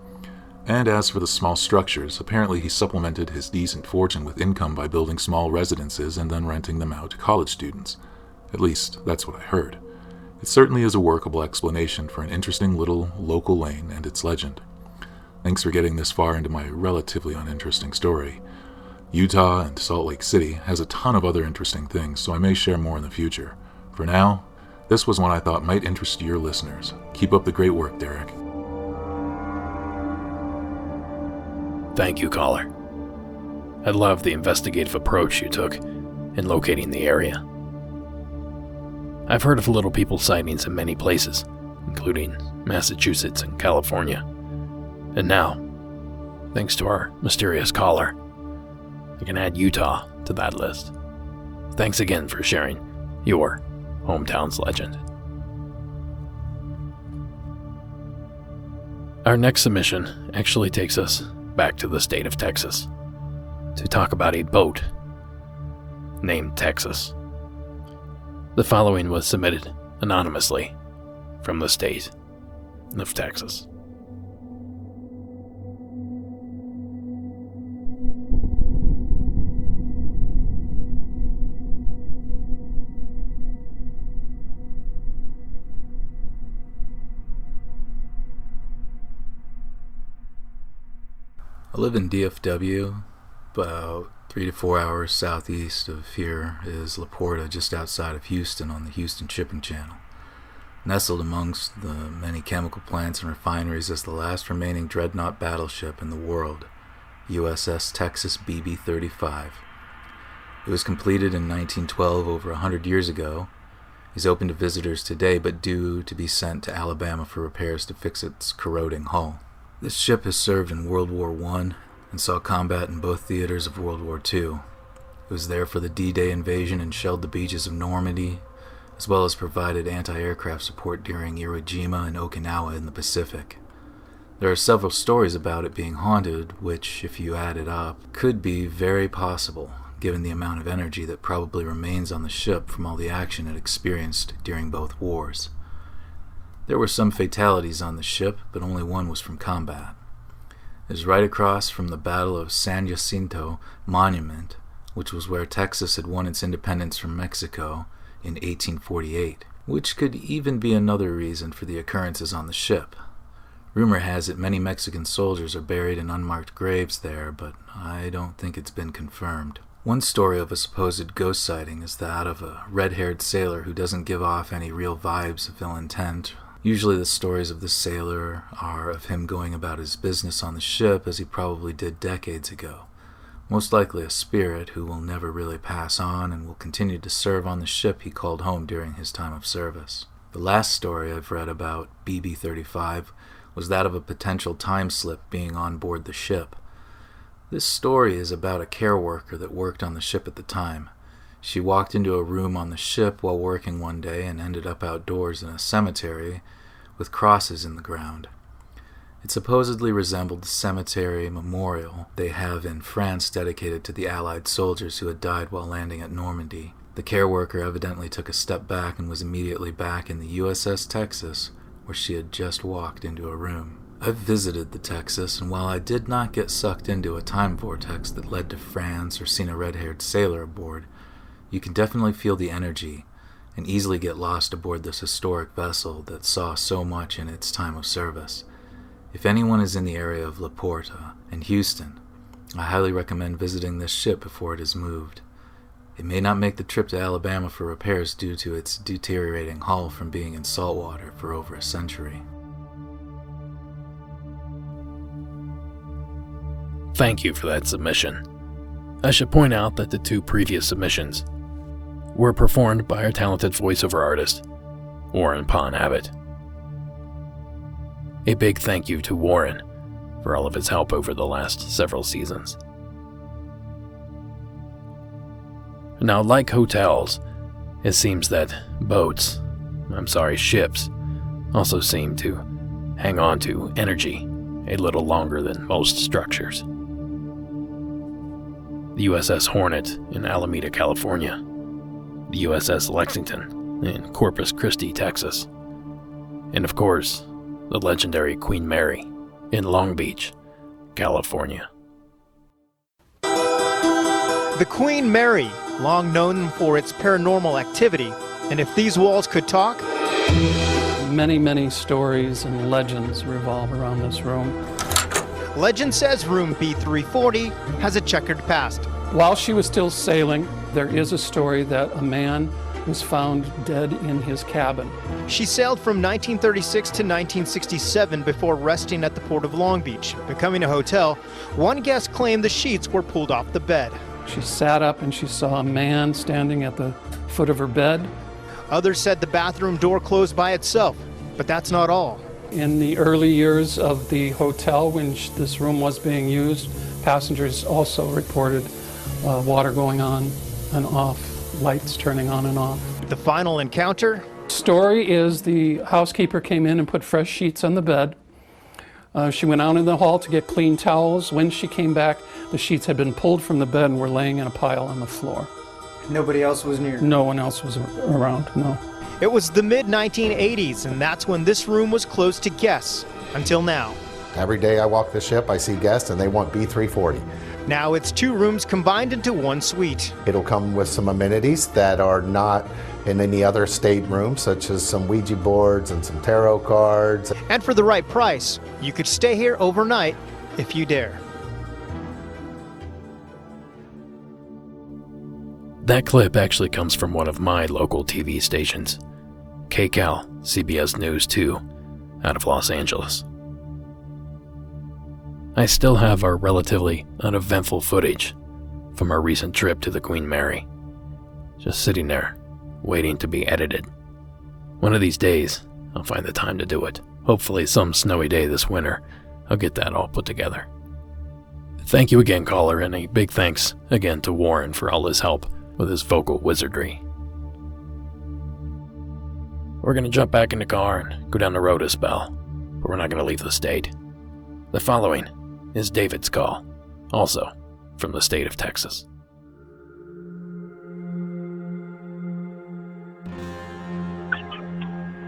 [SPEAKER 15] And as for the small structures, apparently he supplemented his decent fortune with income by building small residences and then renting them out to college students. At least, that's what I heard. It certainly is a workable explanation for an interesting little local lane and its legend. Thanks for getting this far into my relatively uninteresting story. Utah and Salt Lake City has a ton of other interesting things, so I may share more in the future. For now, this was one I thought might interest your listeners. Keep up the great work, Derek.
[SPEAKER 1] Thank you, caller. I love the investigative approach you took in locating the area. I've heard of little people sightings in many places, including Massachusetts and California. And now, thanks to our mysterious caller, I can add Utah to that list. Thanks again for sharing your hometown's legend. Our next submission actually takes us back to the state of Texas to talk about a boat named Texas. The following was submitted anonymously from the state of Texas.
[SPEAKER 16] I live in DFW, about 3 to 4 hours southeast of here is La Porta, just outside of Houston on the Houston Shipping Channel. Nestled amongst the many chemical plants and refineries is the last remaining dreadnought battleship in the world, USS Texas BB-35. It was completed in 1912, over 100 years ago. Is open to visitors today, but due to be sent to Alabama for repairs to fix its corroding hull. This ship has served in World War I and saw combat in both theaters of World War II. It was there for the D-Day invasion and shelled the beaches of Normandy, as well as provided anti-aircraft support during Iwo Jima and Okinawa in the Pacific. There are several stories about it being haunted, which, if you add it up, could be very possible, given the amount of energy that probably remains on the ship from all the action it experienced during both wars. There were some fatalities on the ship, but only one was from combat. is right across from the Battle of San Jacinto Monument, which was where Texas had won its independence from Mexico in 1848, which could even be another reason for the occurrences on the ship. Rumor has it many Mexican soldiers are buried in unmarked graves there, but I don't think it's been confirmed. One story of a supposed ghost sighting is that of a red-haired sailor who doesn't give off any real vibes of ill intent. Usually the stories of this sailor are of him going about his business on the ship as he probably did decades ago. Most likely a spirit who will never really pass on and will continue to serve on the ship he called home during his time of service. The last story I've read about BB-35 was that of a potential time slip being on board the ship. This story is about a care worker that worked on the ship at the time. She walked into a room on the ship while working one day and ended up outdoors in a cemetery with crosses in the ground. It supposedly resembled the cemetery memorial they have in France dedicated to the Allied soldiers who had died while landing at Normandy. The care worker evidently took a step back and was immediately back in the USS Texas, where she had just walked into a room. I've visited the Texas, and while I did not get sucked into a time vortex that led to France or seen a red-haired sailor aboard, you can definitely feel the energy and easily get lost aboard this historic vessel that saw so much in its time of service. If anyone is in the area of La Porta and Houston, I highly recommend visiting this ship before it is moved. It may not make the trip to Alabama for repairs due to its deteriorating hull from being in salt water for over a century.
[SPEAKER 1] Thank you for that submission. I should point out that the 2 previous submissions were performed by our talented voiceover artist, Warren Pond Abbott. A big thank you to Warren for all of his help over the last several seasons. Now, like hotels, it seems that ships, also seem to hang on to energy a little longer than most structures. The USS Hornet in Alameda, California, the USS Lexington in Corpus Christi, Texas, and of course, the legendary Queen Mary in Long Beach, California.
[SPEAKER 17] The Queen Mary, long known for its paranormal activity, and if these walls could talk?
[SPEAKER 18] Many stories and legends revolve around this room.
[SPEAKER 17] Legend says room B340 has a checkered past.
[SPEAKER 18] While she was still sailing, there is a story that a man was found dead in his cabin.
[SPEAKER 17] She sailed from 1936 to 1967 before resting at the port of Long Beach. Becoming a hotel, one guest claimed the sheets were pulled off the bed.
[SPEAKER 18] She sat up and she saw a man standing at the foot of her bed.
[SPEAKER 17] Others said the bathroom door closed by itself, but that's not all.
[SPEAKER 18] In the early years of the hotel, when this room was being used, passengers also reported water going on and off, lights turning on and off.
[SPEAKER 17] The final encounter?
[SPEAKER 18] Story is the housekeeper came in and put fresh sheets on the bed. She went out in the hall to get clean towels. When she came back, the sheets had been pulled from the bed and were laying in a pile on the floor.
[SPEAKER 17] Nobody else was near?
[SPEAKER 18] No one else was around, no.
[SPEAKER 17] It was the mid-1980s, and that's when this room was closed to guests, until now.
[SPEAKER 19] Every day I walk the ship, I see guests, and they want B340.
[SPEAKER 17] Now it's 2 rooms combined into 1 suite.
[SPEAKER 19] It'll come with some amenities that are not in any other stateroom, such as some Ouija boards and some tarot cards.
[SPEAKER 17] And for the right price, you could stay here overnight if you dare.
[SPEAKER 1] That clip actually comes from one of my local TV stations, KCAL, CBS News 2, out of Los Angeles. I still have our relatively uneventful footage from our recent trip to the Queen Mary, just sitting there, waiting to be edited. One of these days, I'll find the time to do it. Hopefully some snowy day this winter, I'll get that all put together. Thank you again, caller, and a big thanks again to Warren for all his help with his vocal wizardry. We're going to jump back in the car and go down the road a spell, but we're not going to leave the state. The following is David's call, also from the state of Texas.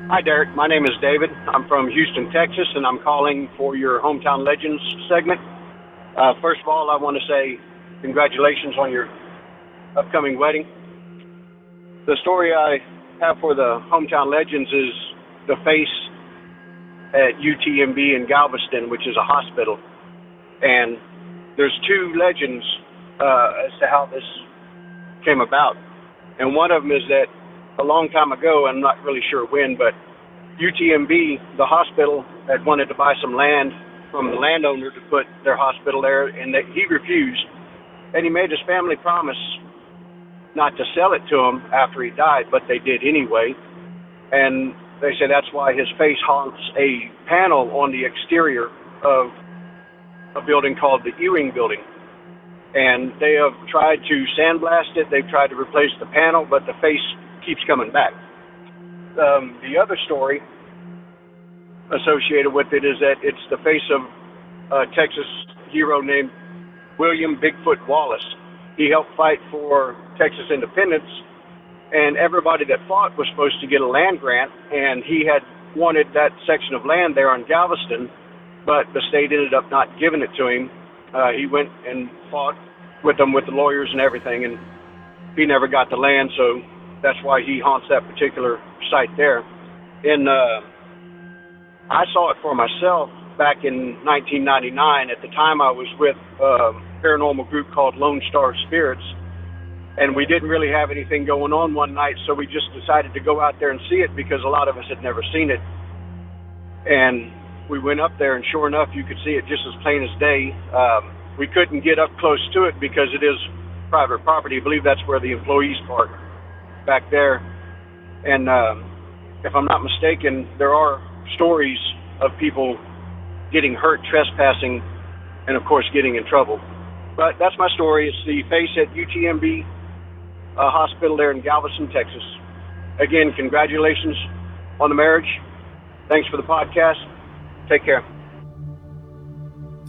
[SPEAKER 20] Hi, Derek. My name is David. I'm from Houston, Texas, and I'm calling for your Hometown Legends segment. First of all, I want to say congratulations on your upcoming wedding. The story I have for the Hometown Legends is the face at UTMB in Galveston, which is a hospital. And there's two legends as to how this came about. And one of them is that a long time ago, I'm not really sure when, but UTMB, the hospital, had wanted to buy some land from the landowner to put their hospital there, and that he refused. And he made his family promise not to sell it to him after he died, but they did anyway. And they say that's why his face haunts a panel on the exterior of a building called the Ewing Building. And they have tried to sandblast it, they've tried to replace the panel, but the face keeps coming back. The other story associated with it is that it's the face of a Texas hero named William Bigfoot Wallace. He helped fight for Texas independence, and everybody that fought was supposed to get a land grant, and he had wanted that section of land there on Galveston, but the state ended up not giving it to him. He went and fought with them, with the lawyers and everything, and he never got the land, so that's why he haunts that particular site there. And I saw it for myself back in 1999. At the time, I was with a paranormal group called Lone Star Spirits, and we didn't really have anything going on one night, so we just decided to go out there and see it because a lot of us had never seen it. And we went up there, and sure enough, you could see it just as plain as day. We couldn't get up close to it because it is private property. I believe that's where the employees park, back there. And if I'm not mistaken, there are stories of people getting hurt trespassing and, of course, getting in trouble. But that's my story. It's the face at UTMB hospital there in Galveston, Texas. Again, congratulations on the marriage. Thanks for the podcast. Take care.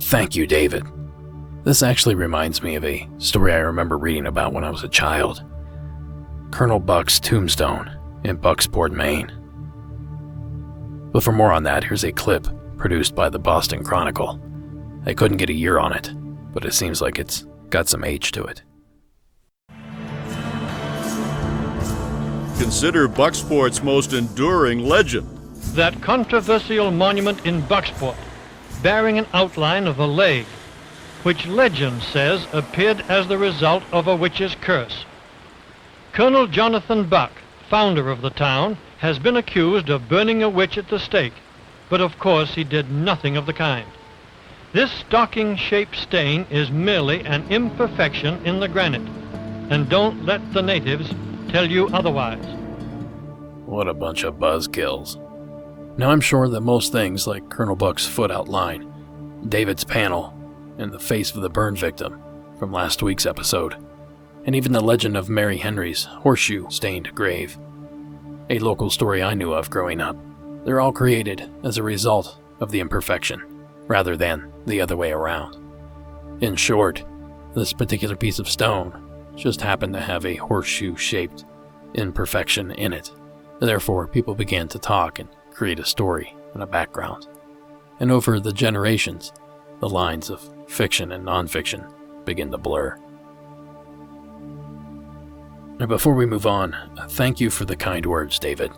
[SPEAKER 1] Thank you, David. This actually reminds me of a story I remember reading about when I was a child. Colonel Buck's tombstone in Bucksport, Maine. But for more on that, here's a clip produced by the Boston Chronicle. I couldn't get a year on it, but it seems like it's got some age to it.
[SPEAKER 21] Consider Bucksport's most enduring legend.
[SPEAKER 22] That controversial monument in Bucksport, bearing an outline of a leg, which legend says appeared as the result of a witch's curse. Colonel Jonathan Buck, founder of the town, has been accused of burning a witch at the stake, but of course he did nothing of the kind. This stocking-shaped stain is merely an imperfection in the granite, and don't let the natives tell you otherwise.
[SPEAKER 1] What a bunch of buzzkills. Now I'm sure that most things like Colonel Buck's foot outline, David's panel, and the face of the burn victim from last week's episode, and even the legend of Mary Henry's horseshoe-stained grave, a local story I knew of growing up, they're all created as a result of the imperfection, rather than the other way around. In short, this particular piece of stone just happened to have a horseshoe-shaped imperfection in it, and therefore people began to talk and create a story and a background. And over the generations, the lines of fiction and nonfiction begin to blur. Now before we move on, thank you for the kind words, David.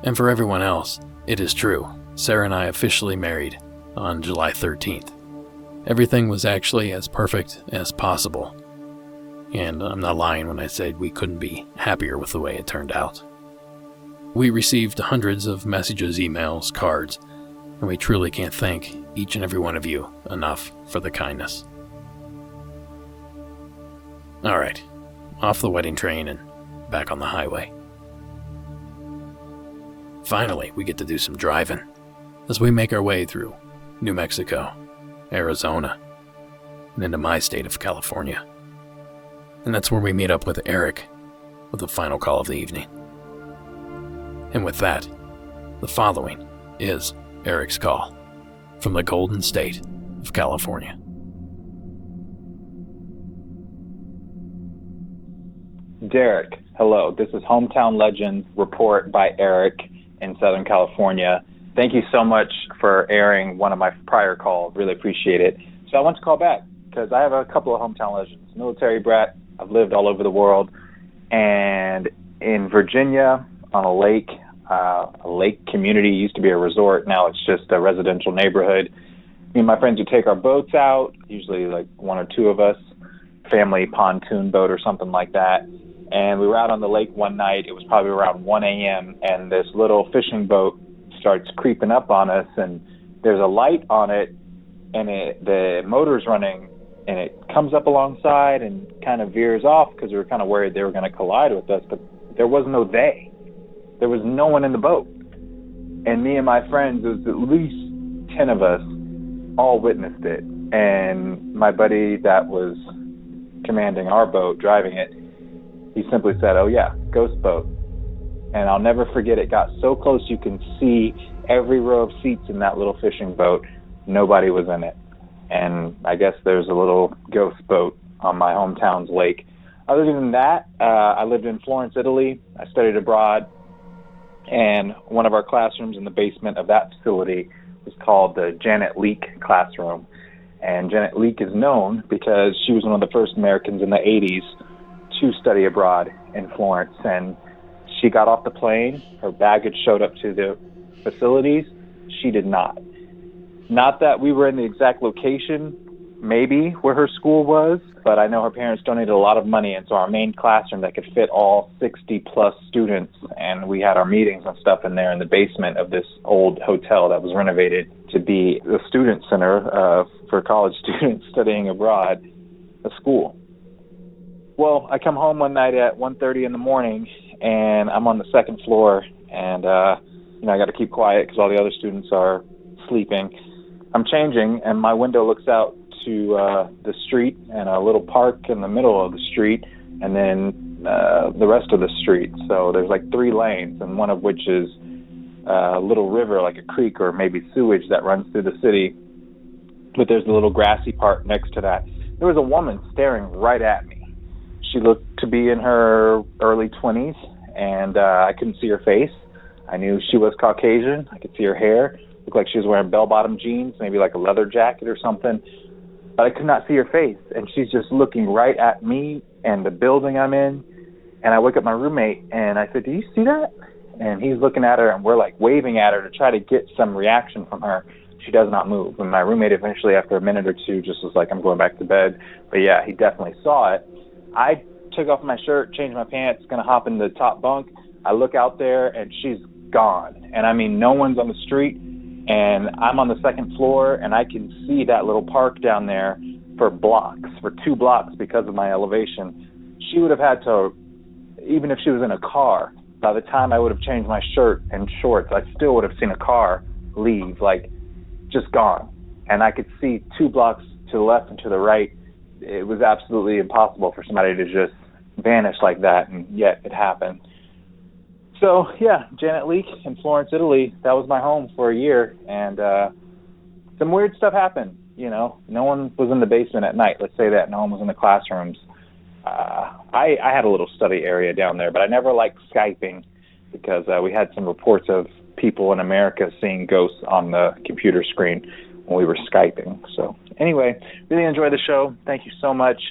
[SPEAKER 1] And for everyone else, it is true, Sarah and I officially married on July 13th. Everything was actually as perfect as possible. And I'm not lying when I said we couldn't be happier with the way it turned out. We received hundreds of messages, emails, cards, and we truly can't thank each and every one of you enough for the kindness. Alright, off the wedding train and back on the highway. Finally, we get to do some driving as we make our way through New Mexico, Arizona, and into my state of California. And that's where we meet up with Eric with the final call of the evening. And with that, the following is Eric's call from the Golden State of California.
[SPEAKER 23] Derek, hello. This is Hometown Legends report by Eric in Southern California. Thank you so much for airing one of my prior calls. Really appreciate it. So I want to call back. because I have a couple of hometown legends. Military brat, I've lived all over the world, and in Virginia on a lake community, used to be a resort, now it's just a residential neighborhood. Me and my friends would take our boats out, usually like one or two of us, family pontoon boat or something like that. And we were out on the lake one night. It was probably around 1 a.m. and this little fishing boat starts creeping up on us, and there's a light on it, and the motor's running, and it comes up alongside and kind of veers off because we were kind of worried they were going to collide with us, but there was no they. There was no one in the boat. And me and my friends, it was at least 10 of us, all witnessed it. And my buddy that was commanding our boat, driving it, he simply said, "Oh yeah, ghost boat." And I'll never forget, it got so close you can see every row of seats in that little fishing boat. Nobody was in it. And I guess there's a little ghost boat on my hometown's lake. Other than that, I lived in Florence, Italy. I studied abroad. And one of our classrooms in the basement of that facility was called the Janet Leake classroom. And Janet Leake is known because she was one of the first Americans in the 80s to study abroad in Florence. And she got off the plane, her baggage showed up to the facilities. She did not. Not that we were in the exact location, maybe, where her school was, but I know her parents donated a lot of money, and so our main classroom that could fit all 60-plus students, and we had our meetings and stuff in there in the basement of this old hotel that was renovated to be the student center for college students studying abroad, a school. Well, I come home one night at 1:30 in the morning, and I'm on the second floor, and I got to keep quiet because all the other students are sleeping. I'm changing, and my window looks out to the street and a little park in the middle of the street, and then the rest of the street. So there's like 3 lanes, and one of which is a little river, like a creek or maybe sewage that runs through the city. But there's a little grassy part next to that. There was a woman staring right at me. She looked to be in her early 20s, and I couldn't see her face. I knew she was Caucasian. I could see her hair. Looked like she was wearing bell-bottom jeans, maybe like a leather jacket or something. But I could not see her face, and she's just looking right at me and the building I'm in. And I wake up my roommate, and I said, "Do you see that?" And he's looking at her, and we're like waving at her to try to get some reaction from her. She does not move. And my roommate eventually, after a minute or two, just was like, "I'm going back to bed." But yeah, he definitely saw it. I took off my shirt, changed my pants, going to hop in the top bunk. I look out there, and she's gone. And I mean, no one's on the street. And I'm on the second floor, and I can see that little park down there for 2 blocks because of my elevation. She would have had to, even if she was in a car, by the time I would have changed my shirt and shorts, I still would have seen a car leave, like, just gone. And I could see 2 blocks to the left and to the right. It was absolutely impossible for somebody to just vanish like that, and yet it happened. So, yeah, Janet Leake in Florence, Italy, that was my home for a year, and some weird stuff happened, No one was in the basement at night, let's say that. No one was in the classrooms. I had a little study area down there, but I never liked Skyping because we had some reports of people in America seeing ghosts on the computer screen when we were Skyping. So, anyway, really enjoyed the show. Thank you so much.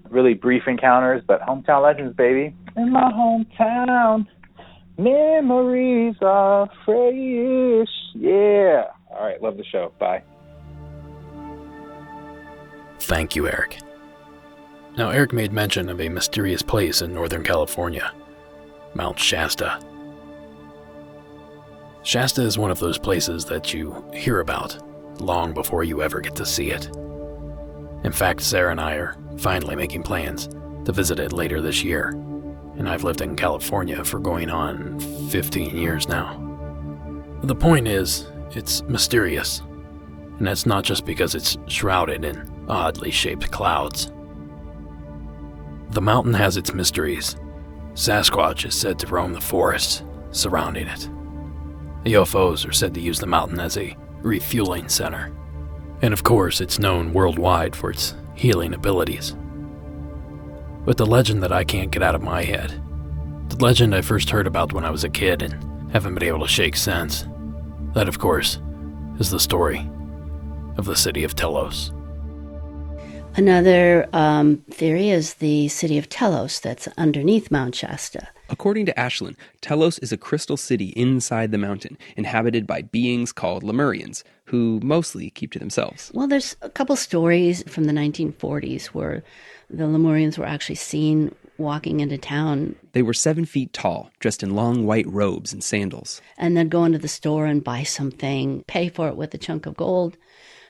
[SPEAKER 23] Really brief encounters, but hometown legends, baby. In my hometown. Memories are fresh. Yeah. All right. Love the show. Bye.
[SPEAKER 1] Thank you, Eric. Now, Eric made mention of a mysterious place in Northern California, Mount Shasta. Shasta is one of those places that you hear about long before you ever get to see it. In fact, Sarah and I are finally making plans to visit it later this year. And I've lived in California for going on 15 years now. The point is, it's mysterious. And that's not just because it's shrouded in oddly shaped clouds. The mountain has its mysteries. Sasquatch is said to roam the forests surrounding it. UFOs are said to use the mountain as a refueling center. And of course, it's known worldwide for its healing abilities. But the legend that I can't get out of my head, the legend I first heard about when I was a kid and haven't been able to shake since, that of course is the story of the city of Telos.
[SPEAKER 2] Another theory is the city of Telos that's underneath Mount Shasta.
[SPEAKER 3] According to Ashlyn, Telos is a crystal city inside the mountain, inhabited by beings called Lemurians, who mostly keep to themselves.
[SPEAKER 2] Well, there's a couple stories from the 1940s where the Lemurians were actually seen walking into town.
[SPEAKER 3] They were 7 feet tall, dressed in long white robes and sandals.
[SPEAKER 2] And they'd go into the store and buy something, pay for it with a chunk of gold.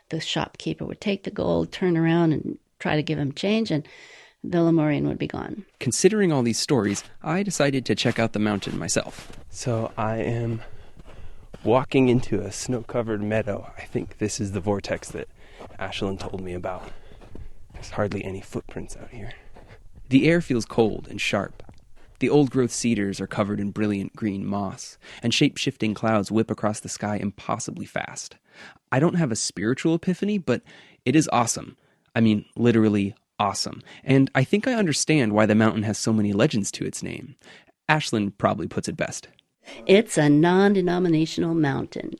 [SPEAKER 2] The shopkeeper would take the gold, turn around and try to give him change, and the Lemurian would be gone.
[SPEAKER 3] Considering all these stories, I decided to check out the mountain myself.
[SPEAKER 4] So I am walking into a snow-covered meadow. I think this is the vortex that Ashlyn told me about. There's hardly any footprints out here.
[SPEAKER 3] The air feels cold and sharp. The old-growth cedars are covered in brilliant green moss, and shape-shifting clouds whip across the sky impossibly fast. I don't have a spiritual epiphany, but it is awesome. I mean, literally awesome. And I think I understand why the mountain has so many legends to its name. Ashlyn probably puts it best.
[SPEAKER 2] It's a non-denominational mountain,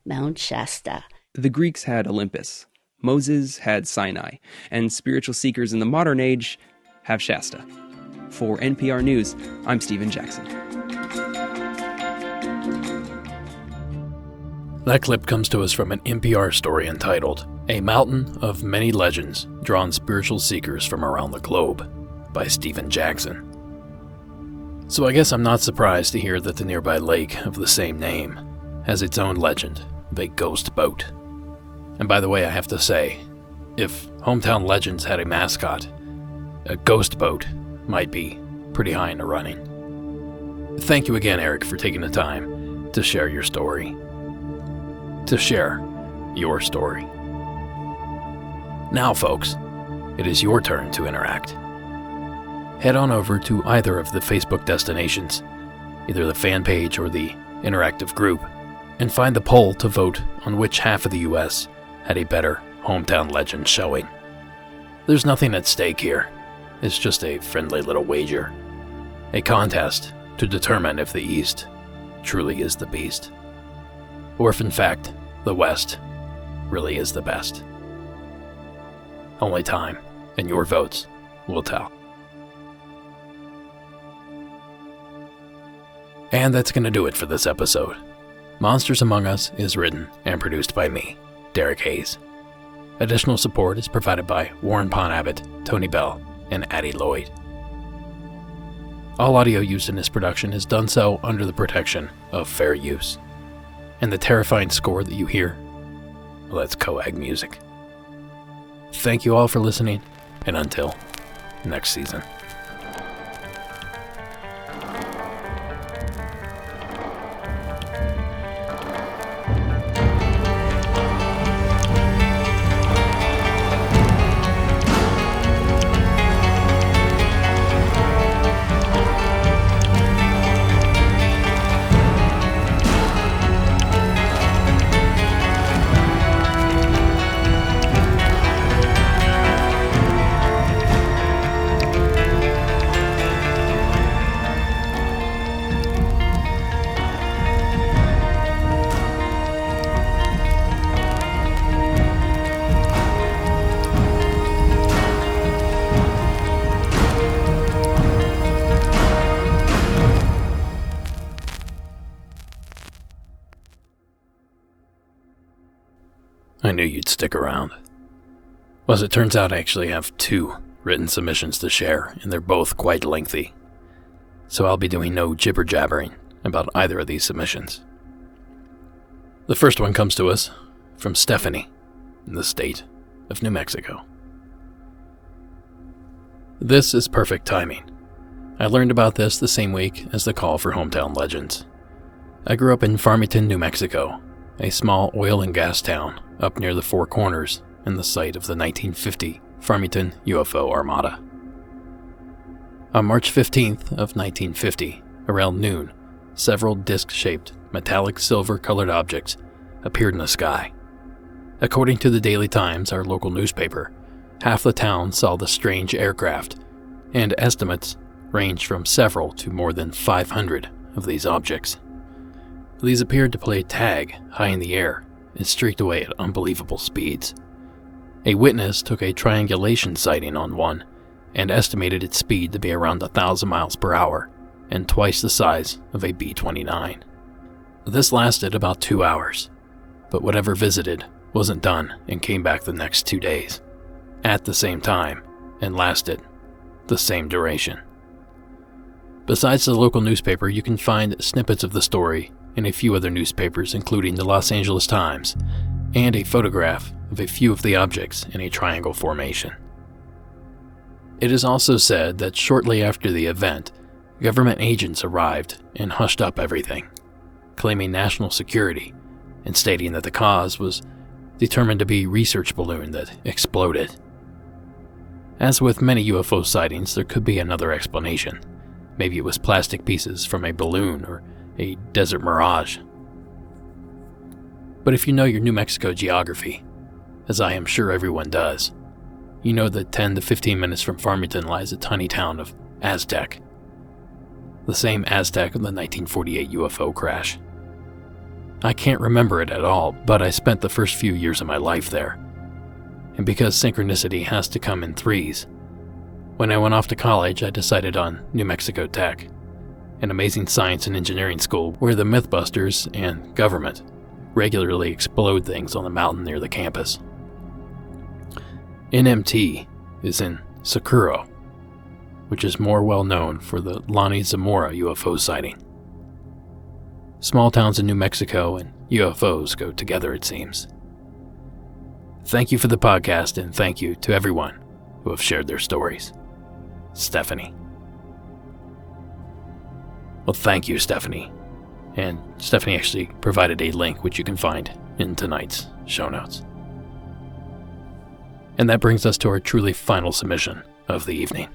[SPEAKER 2] Mount Shasta.
[SPEAKER 3] The Greeks had Olympus, Moses had Sinai, and spiritual seekers in the modern age have Shasta. For NPR News, I'm Stephen Jackson.
[SPEAKER 1] That clip comes to us from an NPR story entitled, "A Mountain of Many Legends, Drawn Spiritual Seekers from Around the Globe," by Stephen Jackson. So I guess I'm not surprised to hear that the nearby lake of the same name has its own legend of a ghost boat. And by the way, I have to say, if Hometown Legends had a mascot, a ghost boat might be pretty high in the running. Thank you again, Eric, for taking the time to share your story. To share your story. Now, folks, it is your turn to interact. Head on over to either of the Facebook destinations, either the fan page or the interactive group, and find the poll to vote on which half of the U.S. had a better Hometown Legend showing. There's nothing at stake here. It's just a friendly little wager. A contest to determine if the East truly is the beast. Or if in fact, the West really is the best. Only time and your votes will tell. And that's going to do it for this episode. Monsters Among Us is written and produced by me, Derek Hayes. Additional support is provided by Warren Pond Abbott, Tony Bell, and Addie Lloyd. All audio used in this production is done so under the protection of fair use. And the terrifying score that you hear, well, that's Coag music. Thank you all for listening, and until next season. I knew you'd stick around. Well, as it turns out, I actually have 2 written submissions to share, and they're both quite lengthy. So I'll be doing no jibber-jabbering about either of these submissions. The first one comes to us from Stephanie in the state of New Mexico. This is perfect timing. I learned about this the same week as the call for Hometown Legends. I grew up in Farmington, New Mexico, a small oil and gas town up near the Four Corners and the site of the 1950 Farmington UFO Armada. On March 15th of 1950, around noon, several disc-shaped, metallic silver-colored objects appeared in the sky. According to the Daily Times, our local newspaper, half the town saw the strange aircraft, and estimates ranged from several to more than 500 of these objects. These appeared to play tag high in the air and streaked away at unbelievable speeds. A witness took a triangulation sighting on one and estimated its speed to be around 1,000 miles per hour and twice the size of a B-29. This lasted about 2 hours, but whatever visited wasn't done and came back the next 2 days, at the same time, and lasted the same duration. Besides the local newspaper, you can find snippets of the story in a few other newspapers, including the Los Angeles Times, and a photograph of a few of the objects in a triangle formation. It is also said that shortly after the event, government agents arrived and hushed up everything, claiming national security and stating that the cause was determined to be a research balloon that exploded. As with many UFO sightings, there could be another explanation. Maybe it was plastic pieces from a balloon or a desert mirage. But if you know your New Mexico geography, as I am sure everyone does, you know that 10 to 15 minutes from Farmington lies the tiny town of Aztec. The same Aztec of the 1948 UFO crash. I can't remember it at all, but I spent the first few years of my life there. And because synchronicity has to come in threes, when I went off to college, I decided on New Mexico Tech, an amazing science and engineering school where the Mythbusters and government regularly explode things on the mountain near the campus. NMT is in Sakuro, which is more well known for the Lonnie Zamora UFO sighting. Small towns in New Mexico and UFOs go together, it seems. Thank you for the podcast, and thank you to everyone who have shared their stories. Stephanie. Well, thank you, Stephanie. And Stephanie actually provided a link which you can find in tonight's show notes. And that brings us to our truly final submission of the evening.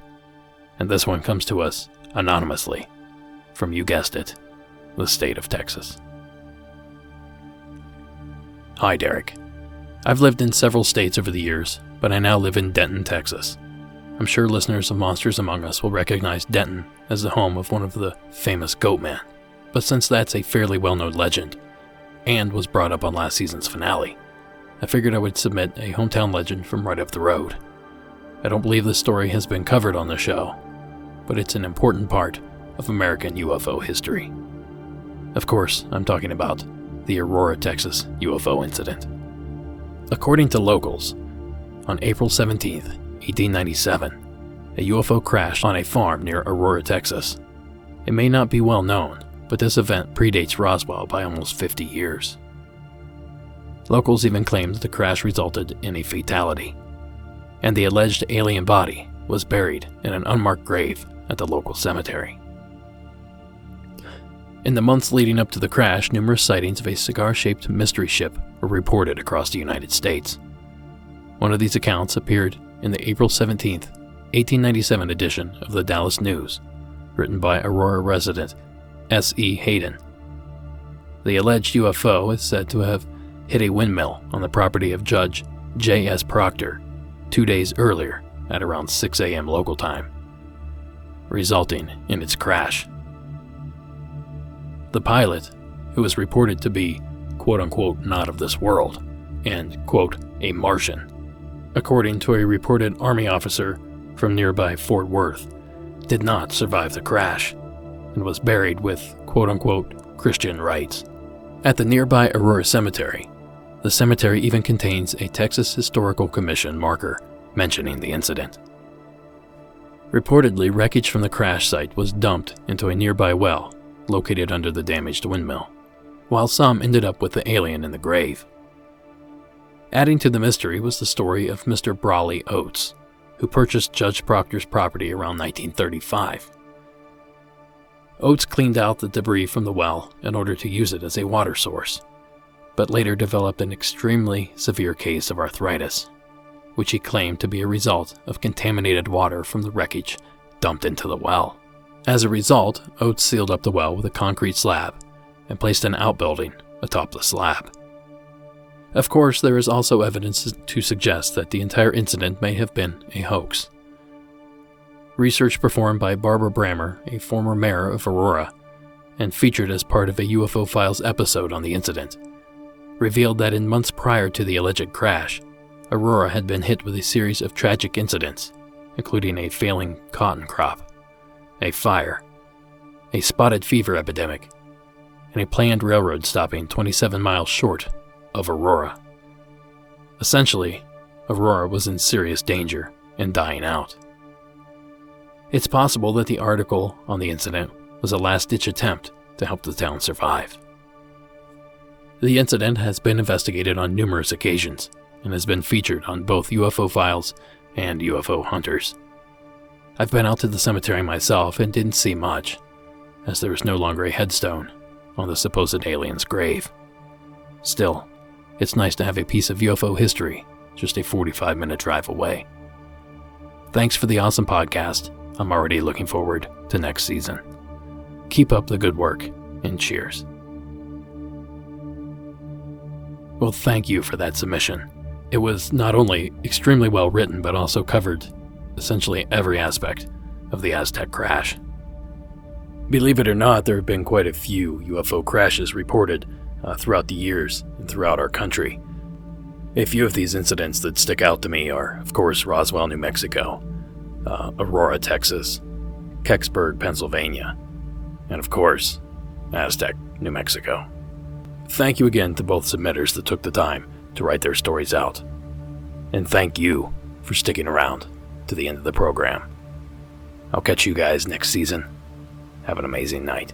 [SPEAKER 1] And this one comes to us anonymously from, you guessed it, the state of Texas. Hi, Derek. I've lived in several states over the years, but I now live in Denton, Texas. I'm sure listeners of Monsters Among Us will recognize Denton as the home of one of the famous Goatman, but since that's a fairly well-known legend, and was brought up on last season's finale, I figured I would submit a hometown legend from right up the road. I don't believe this story has been covered on the show, but it's an important part of American UFO history. Of course, I'm talking about the Aurora, Texas UFO incident. According to locals, on April 17th, 1897, a UFO crashed on a farm near Aurora, Texas. It may not be well known, but this event predates Roswell by almost 50 years. Locals even claimed the crash resulted in a fatality, and the alleged alien body was buried in an unmarked grave at the local cemetery. In the months leading up to the crash, numerous sightings of a cigar-shaped mystery ship were reported across the United States. One of these accounts appeared in the April 17, 1897 edition of the Dallas News, written by Aurora resident S.E. Hayden. The alleged UFO is said to have hit a windmill on the property of Judge J.S. Proctor 2 days earlier at around 6 a.m. local time, resulting in its crash. The pilot, who was reported to be quote-unquote not of this world and quote a Martian, according to a reported Army officer from nearby Fort Worth, did not survive the crash and was buried with quote-unquote Christian rites. At the nearby Aurora Cemetery, the cemetery even contains a Texas Historical Commission marker mentioning the incident. Reportedly, wreckage from the crash site was dumped into a nearby well located under the damaged windmill, while some ended up with the alien in the grave. Adding to the mystery was the story of Mr. Brawley Oates, who purchased Judge Proctor's property around 1935. Oates cleaned out the debris from the well in order to use it as a water source, but later developed an extremely severe case of arthritis, which he claimed to be a result of contaminated water from the wreckage dumped into the well. As a result, Oates sealed up the well with a concrete slab and placed an outbuilding atop the slab. Of course, there is also evidence to suggest that the entire incident may have been a hoax. Research performed by Barbara Brammer, a former mayor of Aurora, and featured as part of a UFO Files episode on the incident, revealed that in months prior to the alleged crash, Aurora had been hit with a series of tragic incidents, including a failing cotton crop, a fire, a spotted fever epidemic, and a planned railroad stopping 27 miles short of Aurora. Essentially, Aurora was in serious danger and dying out. It's possible that the article on the incident was a last-ditch attempt to help the town survive. The incident has been investigated on numerous occasions and has been featured on both UFO Files and UFO Hunters. I've been out to the cemetery myself and didn't see much, as there is no longer a headstone on the supposed alien's grave. Still, it's nice to have a piece of UFO history just a 45-minute drive away. Thanks for the awesome podcast. I'm already looking forward to next season. Keep up the good work, and cheers. Well, thank you for that submission. It was not only extremely well written, but also covered essentially every aspect of the Aztec crash. Believe it or not, there have been quite a few UFO crashes reported throughout the years and throughout our country. A few of these incidents that stick out to me are, of course, Roswell, New Mexico, Aurora, Texas, Kecksburg, Pennsylvania, and of course, Aztec, New Mexico. Thank you again to both submitters that took the time to write their stories out. And thank you for sticking around to the end of the program. I'll catch you guys next season. Have an amazing night.